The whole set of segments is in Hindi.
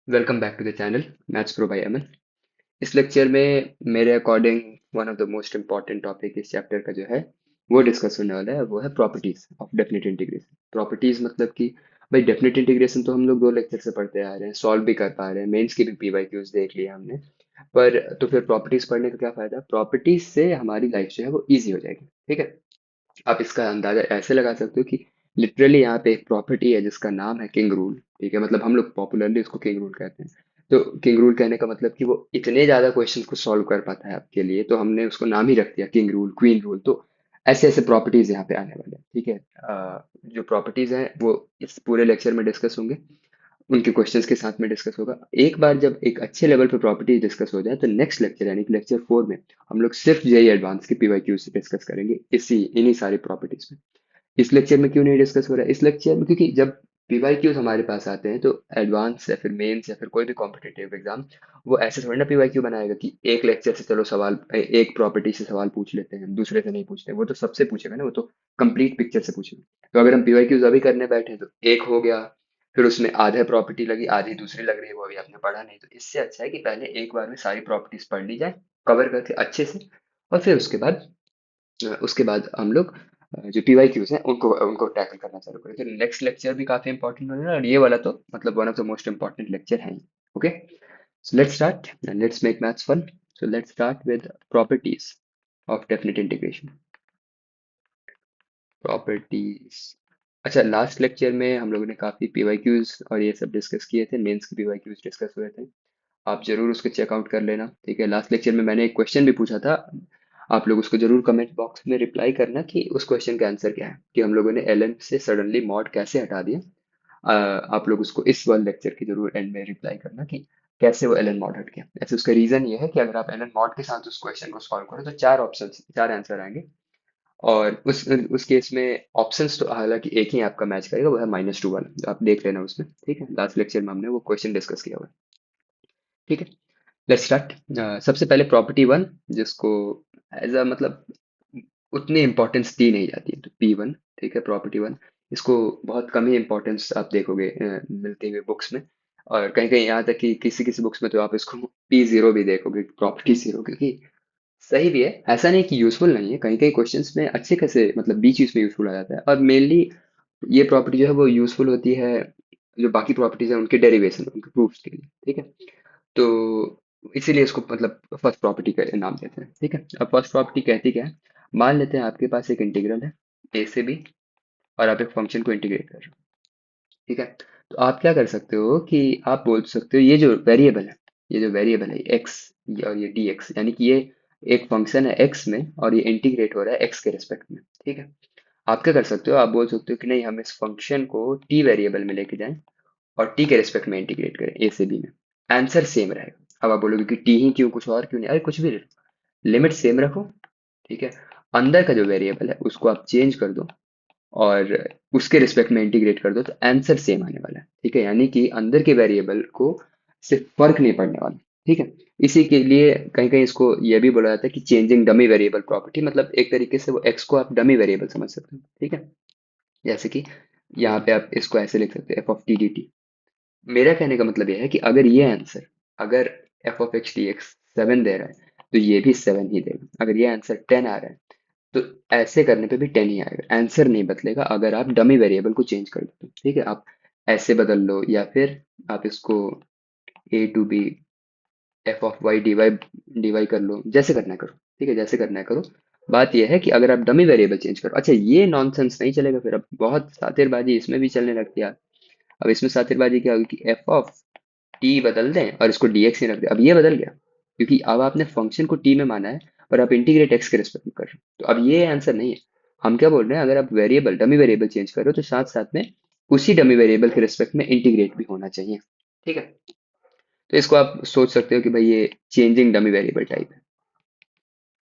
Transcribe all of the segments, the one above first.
Welcome back to the channel maths pro by Aman. इस लेक्चर में मेरे according one of the most important topic इस चैप्टर का जो है वो डिस्कस होने वाला है। वो है properties of definite integration. Properties मतलब कि भाई डेफिनेट इंटीग्रेशन तो हम लोग 2 लेक्चर से पढ़ते आ रहे हैं, सॉल्व भी कर पा रहे हैं, मेंस की भी पीवाईक्यूज देख लिया हमने। पर तो फिर प्रॉपर्टीज पढ़ने का क्या फायदा? प्रॉपर्टीज से हमारी लाइफ जो है वो ईजी हो जाएगी। ठीक है, आप इसका अंदाजा ऐसे लगा सकते हो कि लिटरली यहाँ पे एक प्रॉपर्टी है जिसका नाम है किंग रूल। ठीक है, मतलब हम लोग पॉपुलरली उसको किंग रूल कहते हैं। तो किंग रूल कहने का मतलब कि वो इतने ज्यादा क्वेश्चंस को सॉल्व कर पाता है आपके लिए, तो हमने उसको नाम ही रख दिया किंग रूल, क्वीन रूल। तो ऐसे ऐसे प्रॉपर्टीज यहाँ पे आने वाले हैं। ठीक है, जो प्रॉपर्टीज हैं वो इस पूरे लेक्चर में डिस्कस होंगे, उनके क्वेश्चंस के साथ में डिस्कस होगा। एक बार जब एक अच्छे लेवल पे प्रॉपर्टी डिस्कस हो जाए तो नेक्स्ट लेक्चर यानी कि लेक्चर 4 में हम लोग सिर्फ जेई एडवांस की पीवाईक्यू से डिस्कस करेंगे, इन्हीं सारी प्रॉपर्टीज में। इस लेक्चर में क्यों नहीं डिस्कस हो रहा है? इस लेक्चर में क्योंकि जब पीवाईक्यूज हमारे पास आते हैं तो एडवांस या फिर मेंस या फिर कोई भी कॉम्पिटिटिव एग्जाम वो ऐसे थोड़ी ना पीवाईक्यू बनाएगा कि एक लेक्चर से चलो सवाल एक प्रॉपर्टी से सवाल पूछ लेते हैं, दूसरे से नहीं पूछते। वो तो सबसे पूछेगा ना, वो तो कंप्लीट पिक्चर से पूछेगा। तो अगर हम पीवाईक्यूज अभी करने बैठे तो एक हो गया, फिर उसमें आधा प्रॉपर्टी लगी, आधी दूसरी लग रही है, वो अभी आपने पढ़ा नहीं। तो इससे अच्छा है कि पहले एक बार में सारी प्रॉपर्टीज पढ़ ली जाए कवर करके अच्छे से, और फिर उसके बाद हम लोग जो पीवाईक्यूज हैं उनको उनको टैकल करना चालू करें। तो नेक्स्ट लेक्चर भी काफी इंपॉर्टेंट होने वाला है, और ये वाला तो मतलब one of the most important lecture है। Okay, so let's start and let's make maths fun. So let's start with properties of definite integration. Properties. अच्छा, लास्ट लेक्चर में हम लोगों ने काफी पीवाईक्यूज और ये सब डिस्कस किए थे, मेंस के पीवाईक्यूज डिस्कस हुए थे। आप जरूर उसको चेकआउट कर लेना। ठीक है, लास्ट लेक्चर में मैंने एक क्वेश्चन भी पूछा था, आप लोग उसको जरूर कमेंट बॉक्स में रिप्लाई करना कि उस क्वेश्चन का आंसर क्या है, कि हम लोगों ने एलन से सडनली मॉड कैसे हटा दिया। आप लोग उसको इस वन लेक्चर के जरूर एंड में रिप्लाई करना कि कैसे वो एलन मॉड हट गया। ऐसे उसका रीजन ये है कि अगर आप एलन मॉड के साथ उस क्वेश्चन को सॉल्व करो तो 4 ऑप्शन, 4 आंसर आएंगे। और उस केस में ऑप्शंस तो हालांकि एक ही आपका मैच करेगा, वो है -2 वाला, जो आप देख लेना उसमें। ठीक है, लास्ट लेक्चर में हमने वो क्वेश्चन डिस्कस किया हुआ है। ठीक है, लेट्स स्टार्ट। सबसे पहले प्रॉपर्टी 1, जिसको एज अ मतलब उतनी इंपॉर्टेंस दी नहीं जाती है, तो P1। ठीक है, प्रॉपर्टी 1 इसको बहुत कम ही इंपॉर्टेंस आप देखोगे मिलते हुए बुक्स में। और कहीं कहीं यहाँ तक कि किसी किसी बुक्स में तो आप इसको P0 भी देखोगे, प्रॉपर्टी 0, क्योंकि सही भी है। ऐसा नहीं कि यूजफुल नहीं है, कहीं कहीं क्वेश्चंस में अच्छे खासे मतलब बीच बीच में यूजफुल आ जाता है। और मेनली ये प्रॉपर्टी जो है वो यूजफुल होती है जो बाकी प्रॉपर्टीज है उनके डेरिवेशन, उनके प्रूफ्स के लिए। ठीक है, तो इसीलिए इसको मतलब फर्स्ट प्रॉपर्टी का नाम देते हैं। ठीक है, अब फर्स्ट प्रॉपर्टी कहती क्या है? मान लेते हैं आपके पास एक इंटीग्रल है ए से बी, और आप एक फंक्शन को इंटीग्रेट कर रहे हो। ठीक है, तो आप क्या कर सकते हो कि आप बोल सकते हो ये जो वेरिएबल है, ये जो वेरिएबल है एक्स और ये डी एक्स, यानी कि ये एक फंक्शन है एक्स में और ये इंटीग्रेट हो रहा है एक्स के रिस्पेक्ट में। ठीक है, आप क्या कर सकते हो? आप बोल सकते हो कि नहीं, हम इस फंक्शन को टी वेरिएबल में लेके जाएं और टी के रिस्पेक्ट में इंटीग्रेट करें ए से बी में। आंसर सेम रहेगा। अब आप बोलोगे कि टी ही क्यों, कुछ और क्यों नहीं? अरे कुछ भी, लिमिट सेम रखो। ठीक है, अंदर का जो वेरिएबल है उसको आप चेंज कर दो और उसके रिस्पेक्ट में इंटीग्रेट कर दो, तो आंसर सेम आने वाला है। ठीक है, यानी कि अंदर के वेरिएबल को से फर्क नहीं पड़ने वाला। ठीक है, इसी के लिए कहीं कहीं इसको यह भी बोला जाता है कि चेंजिंग डमी वेरिएबल प्रॉपर्टी, मतलब एक तरीके से वो एक्स को आप डमी वेरिएबल समझ सकते हो। ठीक है, जैसे कि यहाँ पे आप इसको ऐसे लिख सकते हो F of T D T. मेरा कहने का मतलब यह है कि अगर ये आंसर, अगर F of x d x 7 दे रहा है तो ये भी 7 ही देगा। अगर ये आंसर 10 आ रहा है तो ऐसे करने पे भी 10 ही आएगा, आंसर नहीं बदलेगा अगर आप डमी वेरिएबल को चेंज कर दो। ठीक है, आप ऐसे बदल लो या फिर आप इसको a to b f of y d y कर लो, जैसे करना है करो। ठीक है, जैसे करना है करो। बात यह है कि अगर आप डमी वेरिएबल चेंज करो, अच्छा ये नॉनसेंस नहीं चलेगा, फिर अब बहुत सातिरबाजी इसमें भी चलने लगती है। अब इसमें सातिरबाजी क्या होगी कि एफ ऑफ टी बदल दें और इसको dx ही रख दें। अब ये बदल गया क्योंकि अब आपने फंक्शन को टी में माना है और आप इंटीग्रेट एक्स के रिस्पेक्ट में कर रहे हो, तो अब ये आंसर नहीं है। हम क्या बोल रहे हैं, अगर आप वेरिएबल डमी वेरिएबल चेंज कर रहे हो तो साथ साथ में उसी डमी वेरिएबल के रिस्पेक्ट में इंटीग्रेट भी होना चाहिए। ठीक है, तो इसको आप सोच सकते हो कि भाई ये चेंजिंग डमी वेरिएबल टाइप है।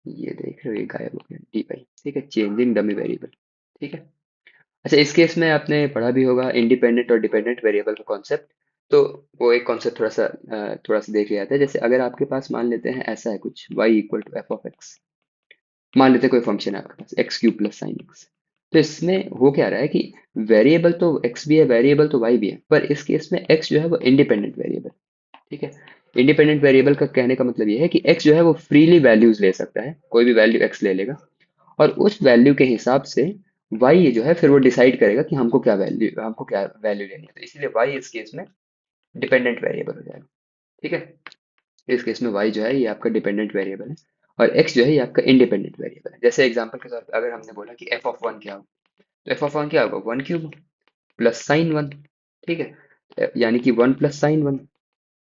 ये देख रहे हो, ये गायब हो गया डी वाई। ठीक है, चेंजिंग डमी वेरिएबल। ठीक है, अच्छा इस केस में आपने पढ़ा भी होगा इंडिपेंडेंट और डिपेंडेंट वेरिएबल का कॉन्सेप्ट। तो वो एक कॉन्सेप्ट थोड़ा सा देख लिया जाता है। जैसे अगर आपके पास मान लेते हैं ऐसा है कुछ y equal to f of x, मान लेते हैं कोई फंक्शन है आपके पास x cube plus sine x. तो इसमें हो क्या रहा है कि वेरिएबल तो x भी है, वेरिएबल तो y भी है, पर इस केस में x जो है वो इंडिपेंडेंट वेरिएबल। ठीक है। इंडिपेंडेंट वेरिएबल का कहने का मतलब ये है कि एक्स जो है वो फ्रीली वैल्यूज ले सकता है, कोई भी वैल्यू एक्स ले लेगा, और उस वैल्यू के हिसाब से वाई जो है फिर वो डिसाइड करेगा कि हमको क्या वैल्यू लेनी है, तो इसीलिए वाई इस केस में डिपेंडेंट वेरिएबल हो जाएगा। ठीक है। इस केस में वाई जो है ये आपका डिपेंडेंट वेरिएबल है, और एक्स जो है ये आपका इंडिपेंडेंट वेरिएबल है। जैसे एग्जांपल के तौर पर अगर हमने बोला कि एफ ऑफ वन क्या होगा, तो एफ ऑफ वन क्या होगा, one cube plus sine one. ठीक है, यानी कि वन प्लस साइन वन,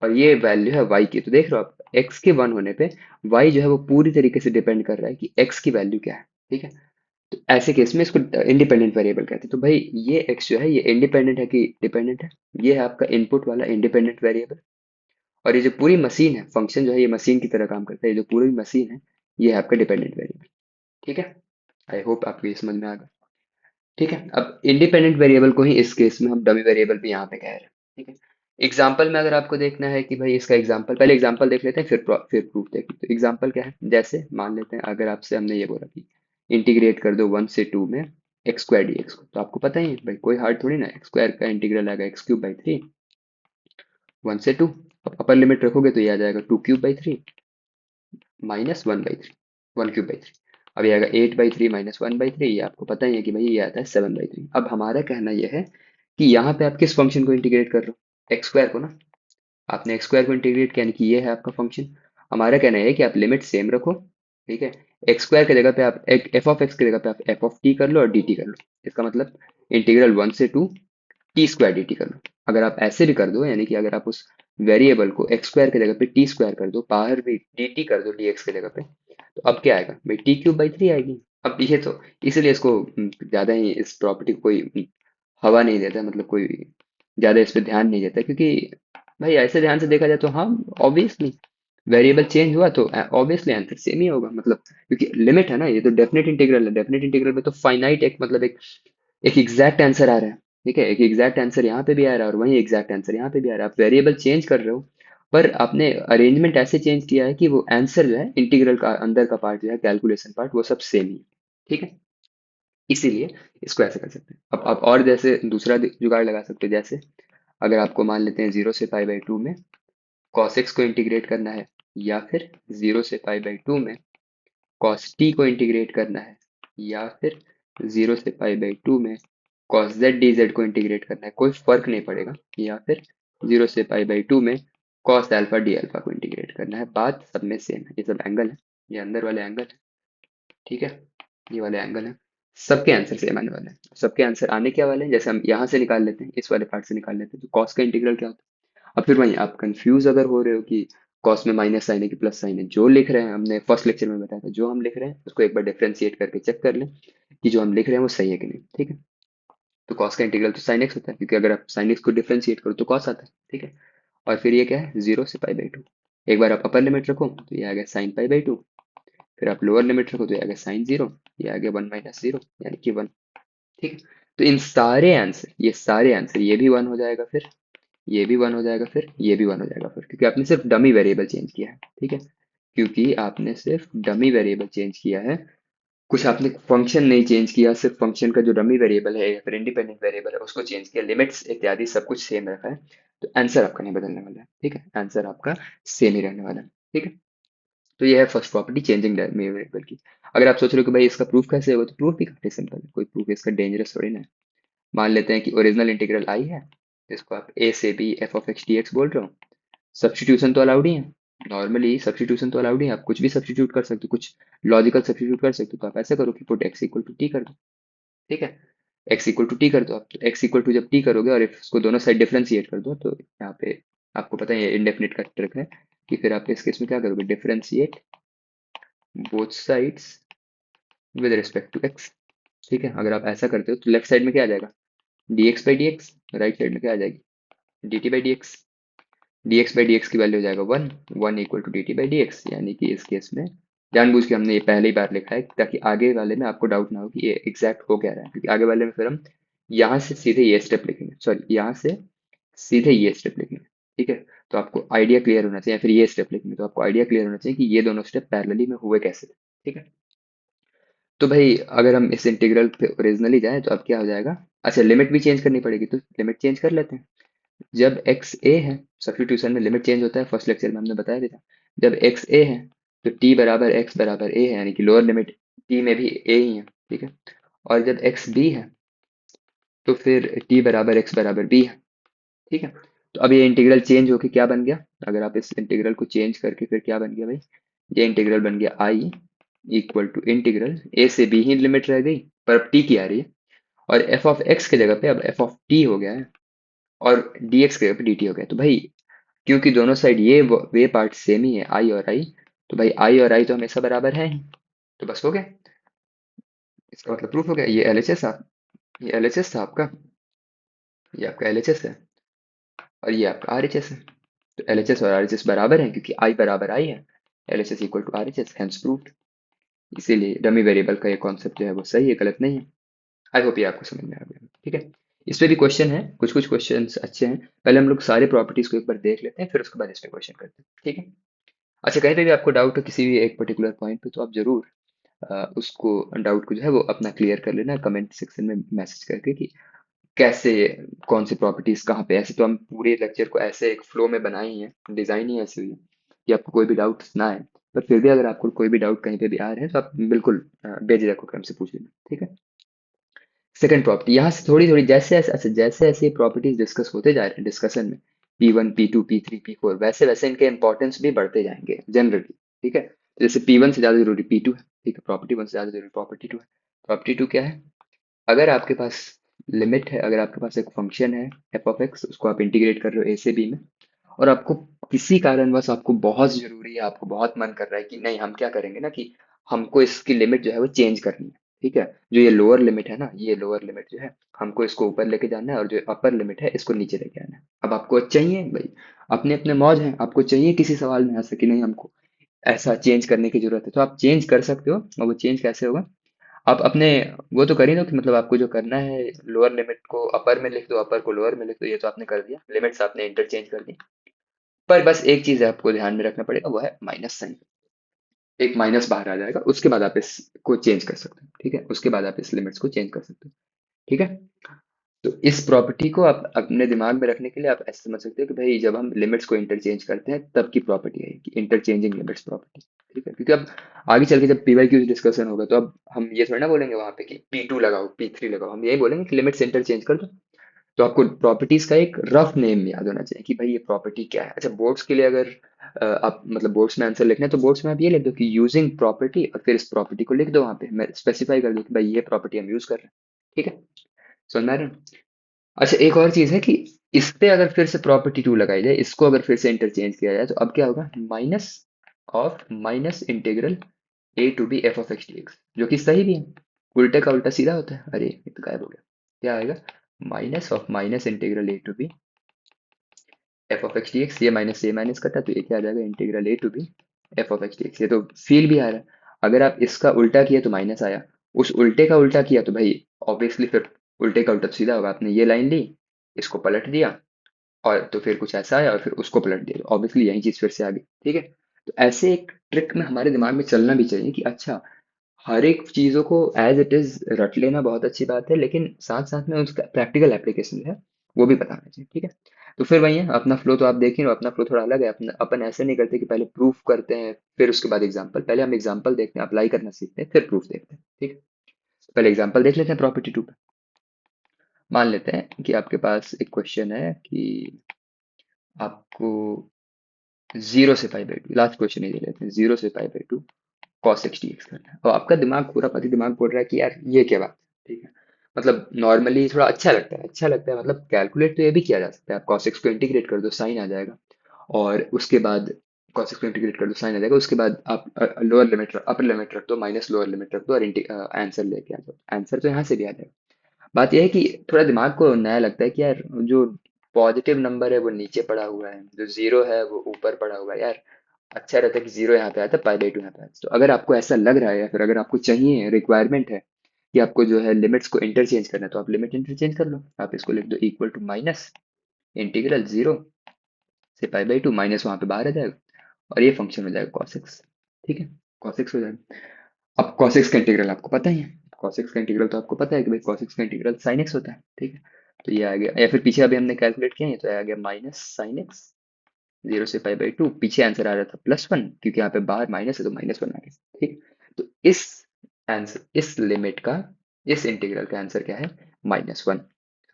और ये वैल्यू है y की। तो देख रहे हो आप, x के वन होने पे y जो है वो पूरी तरीके से डिपेंड कर रहा है कि x की वैल्यू क्या है। ठीक है। तो ऐसे केस में इसको इंडिपेंडेंट वेरिएबल कहते हैं। तो भाई ये x जो है ये इंडिपेंडेंट है कि डिपेंडेंट है, ये है आपका इनपुट वाला इंडिपेंडेंट वेरिएबल। और ये जो पूरी मशीन है, फंक्शन जो है ये मशीन की तरह काम करता है, ये जो पूरी मशीन है ये है आपका डिपेंडेंट वेरिएबल। ठीक है। आई होप आपको ये समझ में आ गया। ठीक है। अब इंडिपेंडेंट वेरिएबल को ही इस केस में हम डमी वेरिएबल भी यहाँ पे कह रहे हैं। ठीक है। एग्जाम्पल में अगर आपको देखना है कि भाई इसका एग्जाम्पल, पहले एग्जाम्पल देख लेते हैं फिर प्रूफ देखें। तो एग्जाम्पल क्या है, जैसे मान लेते हैं अगर आपसे हमने ये बोला कि इंटीग्रेट कर दो वन से टू में एक्स स्क्वायर डी एक्स को, तो आपको पता ही है भाई कोई हार्ड थोड़ी ना, एक्स स्क्वायर का इंटीग्रल आएगा x cube by three, one से टू। अब अपर लिमिट रखोगे तो ये आ जाएगा two cube by three minus one by three, one cube by three. अब ये आएगा eight by three minus one by three, ये आपको पता ही है कि भाई ये आता है सेवन बाई थ्री। अब हमारा कहना यह है कि यहाँ पे आप किस फंक्शन को इंटीग्रेट कर रहे हो, एक्स स्क्वायर को ना। आपने एक्स स्क्वायर को इंटीग्रेट किया, यानी कि ये है आपका फंक्शन। हमारा कहना है कि आप लिमिट सेम रखो। ठीक है। एक्स स्क्वायर की जगह पे आप एफ ऑफ एक्स की जगह पे आप एफ ऑफ टी कर लो और डी टी कर लो। इसका मतलब इंटीग्रल वन से two t square d t कर लो। अगर आप ऐसे भी कर दो, यानी कि अगर आप उस वेरिएबल को एक्स स्क्वायर की जगह पे टी स्क्वायर कर दो, बाहर भी डी टी कर दो डी एक्स की जगह पे, तो अब क्या आएगा भाई, टी क्यूब बाई थ्री आएगी। अब ये तो इसीलिए इसको ज्यादा ही इस प्रॉपर्टी को कोई हवा नहीं देता, मतलब कोई ज्यादा इस पे ध्यान नहीं देता, क्योंकि भाई ऐसे ध्यान से देखा जाए तो हाँ, ऑब्वियसली वेरिएबल चेंज हुआ तो ऑब्वियसली आंसर सेम ही होगा, मतलब क्योंकि लिमिट है ना, ये तो डेफिनेट इंटीग्रल है। डेफिनेट इंटीग्रल में तो फाइनाइट एक मतलब एक एग्जैक्ट आंसर आ रहा है। ठीक है, एक एग्जैक्ट आंसर यहाँ पे भी आ रहा है और वही एग्जैक्ट आंसर यहाँ पे भी आ रहा है। आप वेरिएबल चेंज कर रहे हो, पर आपने अरेंजमेंट ऐसे चेंज किया है कि वो आंसर जो है इंटीग्रल का अंदर का पार्ट जो है कैलकुलेशन पार्ट वो सब सेम ही है। ठीक है। इसीलिए इसको ऐसे कर सकते हैं। अब आप और जैसे दूसरा जुगाड़ लगा सकते हो, जैसे अगर आपको मान लेते हैं जीरो से पाई बाई टू में cos x को इंटीग्रेट करना है, या फिर जीरो से पाई बाई टू में cos t को इंटीग्रेट करना है, या फिर जीरो से पाई बाई टू में cos z dz को इंटीग्रेट करना है, कोई फर्क नहीं पड़ेगा, या फिर जीरो से पाई बाई टू में cos अल्फा डी अल्फा को इंटीग्रेट करना है, बात सब में सेम है। ये सब एंगल है, ये अंदर वाले एंगल है। ठीक है। ये वाले एंगल है, सबके आंसर सेम आने वाले हैं। सबके आंसर आने क्या वाले हैं, जैसे हम यहाँ से निकाल लेते हैं, इस वाले पार्ट से निकाल लेते हैं, तो कॉस का इंटीग्रल क्या होता है। अब फिर वहीं आप कंफ्यूज अगर हो रहे हो कि कॉस में माइनस साइन है कि प्लस साइन है, जो लिख रहे हैं हमने फर्स्ट लेक्चर में बताया था, जो हम लिख रहे हैं उसको एक बार डिफरेंशिएट करके चेक कर लें कि जो हम लिख रहे हैं वो सही है कि नहीं। ठीक है। तो कॉस का इंटीग्रल तो साइन एक्स होता है, क्योंकि अगर आप साइन एक्स को डिफरेंशिएट करो तो कॉस आता है। ठीक है। और फिर ये क्या है, जीरो से पाई बाई टू। एक बार आप अपर लिमिट रखो तो ये आ गया साइन पाई बाई टू, फिर आप लोअर लिमिट रखो तो ये आ गया साइन जीरो, ये आ गया वन माइनस जीरो यानी कि वन। ठीक है। तो इन सारे आंसर, ये सारे आंसर, ये भी वन हो जाएगा, फिर ये भी वन हो जाएगा, फिर ये भी वन हो जाएगा, फिर क्योंकि आपने सिर्फ डमी वेरिएबल चेंज किया है। ठीक है। क्योंकि आपने सिर्फ डमी वेरिएबल चेंज किया है, कुछ आपने फंक्शन नहीं चेंज किया, सिर्फ फंक्शन का जो डमी वेरिएबल है या फिर इंडिपेंडेंट वेरिएबल है उसको चेंज किया, लिमिट्स इत्यादि सब कुछ सेम रखा है, तो आंसर आपका नहीं बदलने वाला है। ठीक है, आंसर आपका सेम ही रहने वाला है। ठीक है। तो ये है फर्स्ट प्रॉपर्टी, चेंजिंग वेरिएबल की। अगर आप सोच रहे हो कि भाई इसका प्रूफ कैसे होगा, तो प्रूफ भी काफी सिंपल है, कोई प्रूफ इसका डेंजरस थोड़ी ना है। मान लेते हैं कि ओरिजिनल इंटीग्रल आई है, जिसको आप ए से b f of x d x बोल रहे हो। सब्स्टिट्यूशन तो अलाउड ही है, नॉर्मली सब्स्टिट्यूशन तो अलाउड ही है, आप कुछ भी सब्स्टिट्यूट कर सकते हो, कुछ लॉजिकल सब्स्टिट्यूट कर सकते हो। तो आप ऐसा करो कि put x equal to t कर दो। ठीक है। एक्स इक्वल टू टी कर दो आप, तो एक्स इक्वल टू जब टी करोगे और इसको दोनों साइड डिफरेंशिएट कर दो, तो यहाँ पे आपको पता है इंडेफिनिट का ट्रिक है कि फिर आप इस केस में क्या करोगे, differentiate both sides with respect to x. ठीक है। अगर आप ऐसा करते हो तो लेफ्ट साइड में क्या आ जाएगा, d x by d x, right side में क्या आ जाएगी, d t by d x. D x by d x की वैल्यू हो जाएगा one, one equal to d t by d x, यानी कि इस केस में जानबूझ के हमने ये पहले ही बार लिखा है ताकि आगे वाले में आपको डाउट ना हो कि ये एग्जैक्ट हो क्या रहा है, क्योंकि आगे वाले में फिर हम यहाँ से सीधे ये स्टेप लिखेंगे, सॉरी यहाँ से सीधे ये स्टेप लिखेंगे। ठीक है। तो आपको आइडिया क्लियर होना चाहिए, या फिर ये स्टेप लिखेंगे तो आपको आइडिया क्लियर होना चाहिए कि ये दोनों स्टेप पैरेलली में हुए कैसे। ठीक है। तो भाई अगर हम इस इंटीग्रल पे ओरिजिनली जाए तो अब क्या हो जाएगा, अच्छा लिमिट भी चेंज करनी पड़ेगी, तो लिमिट चेंज कर लेते हैं। जब एक्स ए है सब्स्टिट्यूशन में लिमिट चेंज होता है, फर्स्ट लेक्चर में हमने बताया भी था। जब एक्स ए है तो टी बराबर एक्स बराबर ए है, यानी कि लोअर लिमिट टी में भी ए ही है, ठीक है। और जब एक्स बी है तो फिर टी बराबर एक्स बराबर बी है, ठीक है। तो अब ये इंटीग्रल चेंज होके क्या बन गया, अगर आप इस इंटीग्रल को चेंज करके फिर क्या बन गया भाई, ये इंटीग्रल बन गया आई इक्वल टू इंटीग्रल ए से बी ही लिमिट रह गई, पर अब टी की आ रही है, और एफ ऑफ एक्स की जगह पे अब एफ ऑफ टी हो गया है, और डी एक्स की जगह पे डी टी हो गया। तो भाई क्योंकि दोनों साइड ये वे पार्ट सेम ही है, आई और आई, तो भाई आई और आई तो हमेशा बराबर है ही, तो बस हो गया, इसका मतलब प्रूफ हो गया। ये एलएचएस आप, ये एलएचएस था आपका, ये आपका एलएचएस है, और ये आपका आरएचएस है। तो एलएचएस और आरएचएस बराबर है क्योंकि आई बराबर आई है, LHS equal to RHS, hence proved. इसीलिए डमी वेरिएबल का ये कॉन्सेप्ट जो है वो सही है, गलत नहीं है। आई होप ये आपको समझ में आ गया, ठीक है। इस पे भी क्वेश्चन है, कुछ कुछ क्वेश्चन अच्छे हैं। पहले हम लोग सारे प्रॉपर्टीज को एक बार देख लेते हैं, फिर उसके बाद इस पे क्वेश्चन करते हैं, ठीक है। अच्छा, कहीं पे भी आपको डाउट हो किसी भी एक पर्टिकुलर पॉइंट पे, तो आप जरूर उसको डाउट को जो है वो अपना क्लियर कर लेना कमेंट सेक्शन में मैसेज करके, कि कैसे, कौन सी प्रॉपर्टीज कहाँ पे। ऐसे तो हम पूरे लेक्चर को ऐसे एक फ्लो में बनाए ही हैं, डिजाइन ही ऐसी हुई है कि आपको कोई भी डाउट ना आए, पर फिर भी अगर आपको कोई भी डाउट कहीं पे भी आ रहे हैं तो आप बिल्कुल बेझिझक होकर हमसे पूछ लेना, ठीक है। सेकंड प्रॉपर्टी, यहाँ से थोड़ी थोड़ी जैसे जैसे, अच्छा, जैसे जैसे प्रॉपर्टीज डिस्कस होते जा रहे हैं डिस्कशन में, P1 P2 P3 P4, वैसे वैसे इनके इंपॉर्टेंस भी बढ़ते जाएंगे जनरली, ठीक है। जैसे P1 से ज्यादा जरूरी P2 है, ठीक है, प्रॉपर्टी 1 से ज्यादा जरूरी प्रॉपर्टी 2 है। प्रॉपर्टी 2 क्या है, अगर आपके पास लिमिट है, अगर आपके पास एक फंक्शन है एफ ऑफ एक्स, उसको आप इंटीग्रेट कर रहे हो ए से बी में, और आपको किसी कारणवश आपको बहुत जरूरी है, आपको बहुत मन कर रहा है कि नहीं, हम क्या करेंगे ना कि हमको इसकी लिमिट जो है वो चेंज करनी है, ठीक है। जो ये लोअर लिमिट है ना, ये लोअर लिमिट जो है हमको इसको ऊपर लेके जाना है, और जो अपर लिमिट है इसको नीचे लेके आना है। अब आपको चाहिए भाई, अपने अपने मौज है, आपको चाहिए किसी सवाल में ऐसा कि नहीं हमको ऐसा चेंज करने की जरूरत है, तो आप चेंज कर सकते हो। और वो चेंज कैसे होगा, आप अपने वो तो कर ही दो कि मतलब आपको जो करना है, लोअर लिमिट को अपर में लिख दो, अपर को लोअर में लिख दो, ये तो आपने कर दिया, लिमिट्स आपने इंटरचेंज कर दी। पर बस एक चीज आपको ध्यान में रखना पड़ेगा, वो है माइनस साइन। एक माइनस बाहर आ जाएगा, उसके बाद आप इसको चेंज कर सकते हो, ठीक है, उसके बाद आप इस लिमिट्स को चेंज कर सकते हो, ठीक है। तो इस प्रॉपर्टी को आप अपने दिमाग में रखने के लिए आप ऐसे समझ सकते हो कि भाई जब हम लिमिट्स को इंटरचेंज करते हैं तब की प्रॉपर्टी है कि इंटरचेंजिंग लिमिट्स प्रॉपर्टी, ठीक है। क्योंकि अब आगे चल के जब पीवाई क्यू डिस्कशन होगा तो अब हम ये थोड़ी ना बोलेंगे वहां पे कि P2 लगाओ P3 लगाओ, हम यही बोलेंगे कि लिमिट्स इंटरचेंज कर दो। तो आपको प्रॉपर्टीज का एक रफ नेम याद होना चाहिए कि भाई ये प्रॉपर्टी क्या है। अच्छा, बोर्ड्स के लिए अगर आप मतलब बोर्ड्स में आंसर लिखना है तो बोर्ड्स में आप ये लिख दो कि यूजिंग प्रॉपर्टी, और फिर इस प्रॉपर्टी को लिख दो वहां पे, मैं स्पेसिफाई कर दो कि भाई ये प्रॉपर्टी हम यूज कर रहे हैं, ठीक है। समझ में आ रहा है? अच्छा, एक और चीज है कि इस पे अगर फिर से प्रॉपर्टी 2 लगाई जाए, इसको अगर फिर से इंटरचेंज किया जाए, तो अब क्या होगा, minus of minus integral a to b f of x d x, जो कि सही भी है, उल्टे का उल्टा सीधा होता है। अरे ये तो गायब हो गया, क्या आएगा, minus of minus integral a to b f of x d x, ये माइनस से ये माइनस कटा तो ये क्या आ जाएगा, integral a to b f of x d x. ये तो फील भी आ रहा है, अगर आप इसका उल्टा किया तो माइनस आया, उस उल्टे का उल्टा किया तो भाई ऑब्वियसली फिर उल्टे का उल्टा तो सीधा होगा। आपने ये लाइन ली, इसको पलट दिया, और तो फिर कुछ ऐसा आया और फिर उसको पलट दिया, ऑब्वियसली यही चीज फिर से आ गई, ठीक है। तो ऐसे एक ट्रिक में हमारे दिमाग में चलना भी चाहिए कि अच्छा, हर एक चीजों को एज इट इज रट लेना बहुत अच्छी बात है, लेकिन साथ साथ में उसका प्रैक्टिकल एप्लीकेशन जो है वो भी बताना चाहिए, ठीक है। तो फिर वही है, अपना फ्लो तो आप देख ही रहे हो, अपना फ्लो थोड़ा अलग है। अपना अपन ऐसे नहीं करते कि पहले प्रूफ करते हैं फिर उसके बाद एग्जाम्पल, पहले हम एग्जाम्पल देखते हैं, अप्लाई करना सीखते हैं, फिर प्रूफ देखते हैं, ठीक है। तो पहले एग्जाम्पल देख लेते हैं प्रॉपर्टी 2 पे। मान लेते हैं कि आपके पास एक क्वेश्चन है कि आपको 0 से π/2, लास्ट क्वेश्चन ही ले लेते हैं, 0 से π/2 cos एक्स डी एक्स करना है, और आपका दिमाग पूरा पति दिमाग बोल रहा है कि यार ये क्या बात है, ठीक है। मतलब नॉर्मली थोड़ा अच्छा लगता है, अच्छा लगता है, मतलब कैलकुलेट तो ये भी किया जा सकता है, आप cos x को इंटीग्रेट कर दो साइन आ जाएगा, और उसके बाद cos x को इंटीग्रेट कर दो साइन आ जाएगा, उसके बाद आप लोअर लिमिट अपर लिमिट रख दो, माइनस लोअर लिमिट रख दो, और आंसर लेके आ जाओ, आंसर तो यहाँ से भी आ जाएगा। बात यह है कि थोड़ा दिमाग को नया लगता है कि यार जो पॉजिटिव नंबर है वो नीचे पड़ा हुआ है, जो जीरो है वो ऊपर पड़ा हुआ है यार, अच्छा रहता है कि जीरो यहाँ पे आता है, π/2 यहाँ पे आता है। तो अगर आपको ऐसा लग रहा है या फिर अगर आपको चाहिए, रिक्वायरमेंट है कि आपको जो है लिमिट्स को इंटरचेंज करना है, तो आप लिमिट इंटरचेंज कर लो, आप इसको लिख दो इक्वल टू माइनस इंटीग्रल 0 से π/2, माइनस वहां पे बाहर आ जाएगा, और ये फंक्शन हो जाएगा cos x, ठीक है, cos x हो जाएगा। अब cos x का इंटीग्रल आपको पता ही है, cos x का इंटीग्रल तो आपको पता है कि भाई cos x का इंटीग्रल sin x होता है, ठीक है। तो ये आ गया, या फिर पीछे अभी हमने कैलकुलेट किया है तो आ गया माइनस sin x 0 से π/2, पीछे आंसर आ रहा था +1, क्योंकि यहाँ पे बाहर माइनस है तो -1 आ गया। ठीक, तो इस आंसर, इस लिमिट का, इस इंटीग्रल का आंसर क्या है? -1।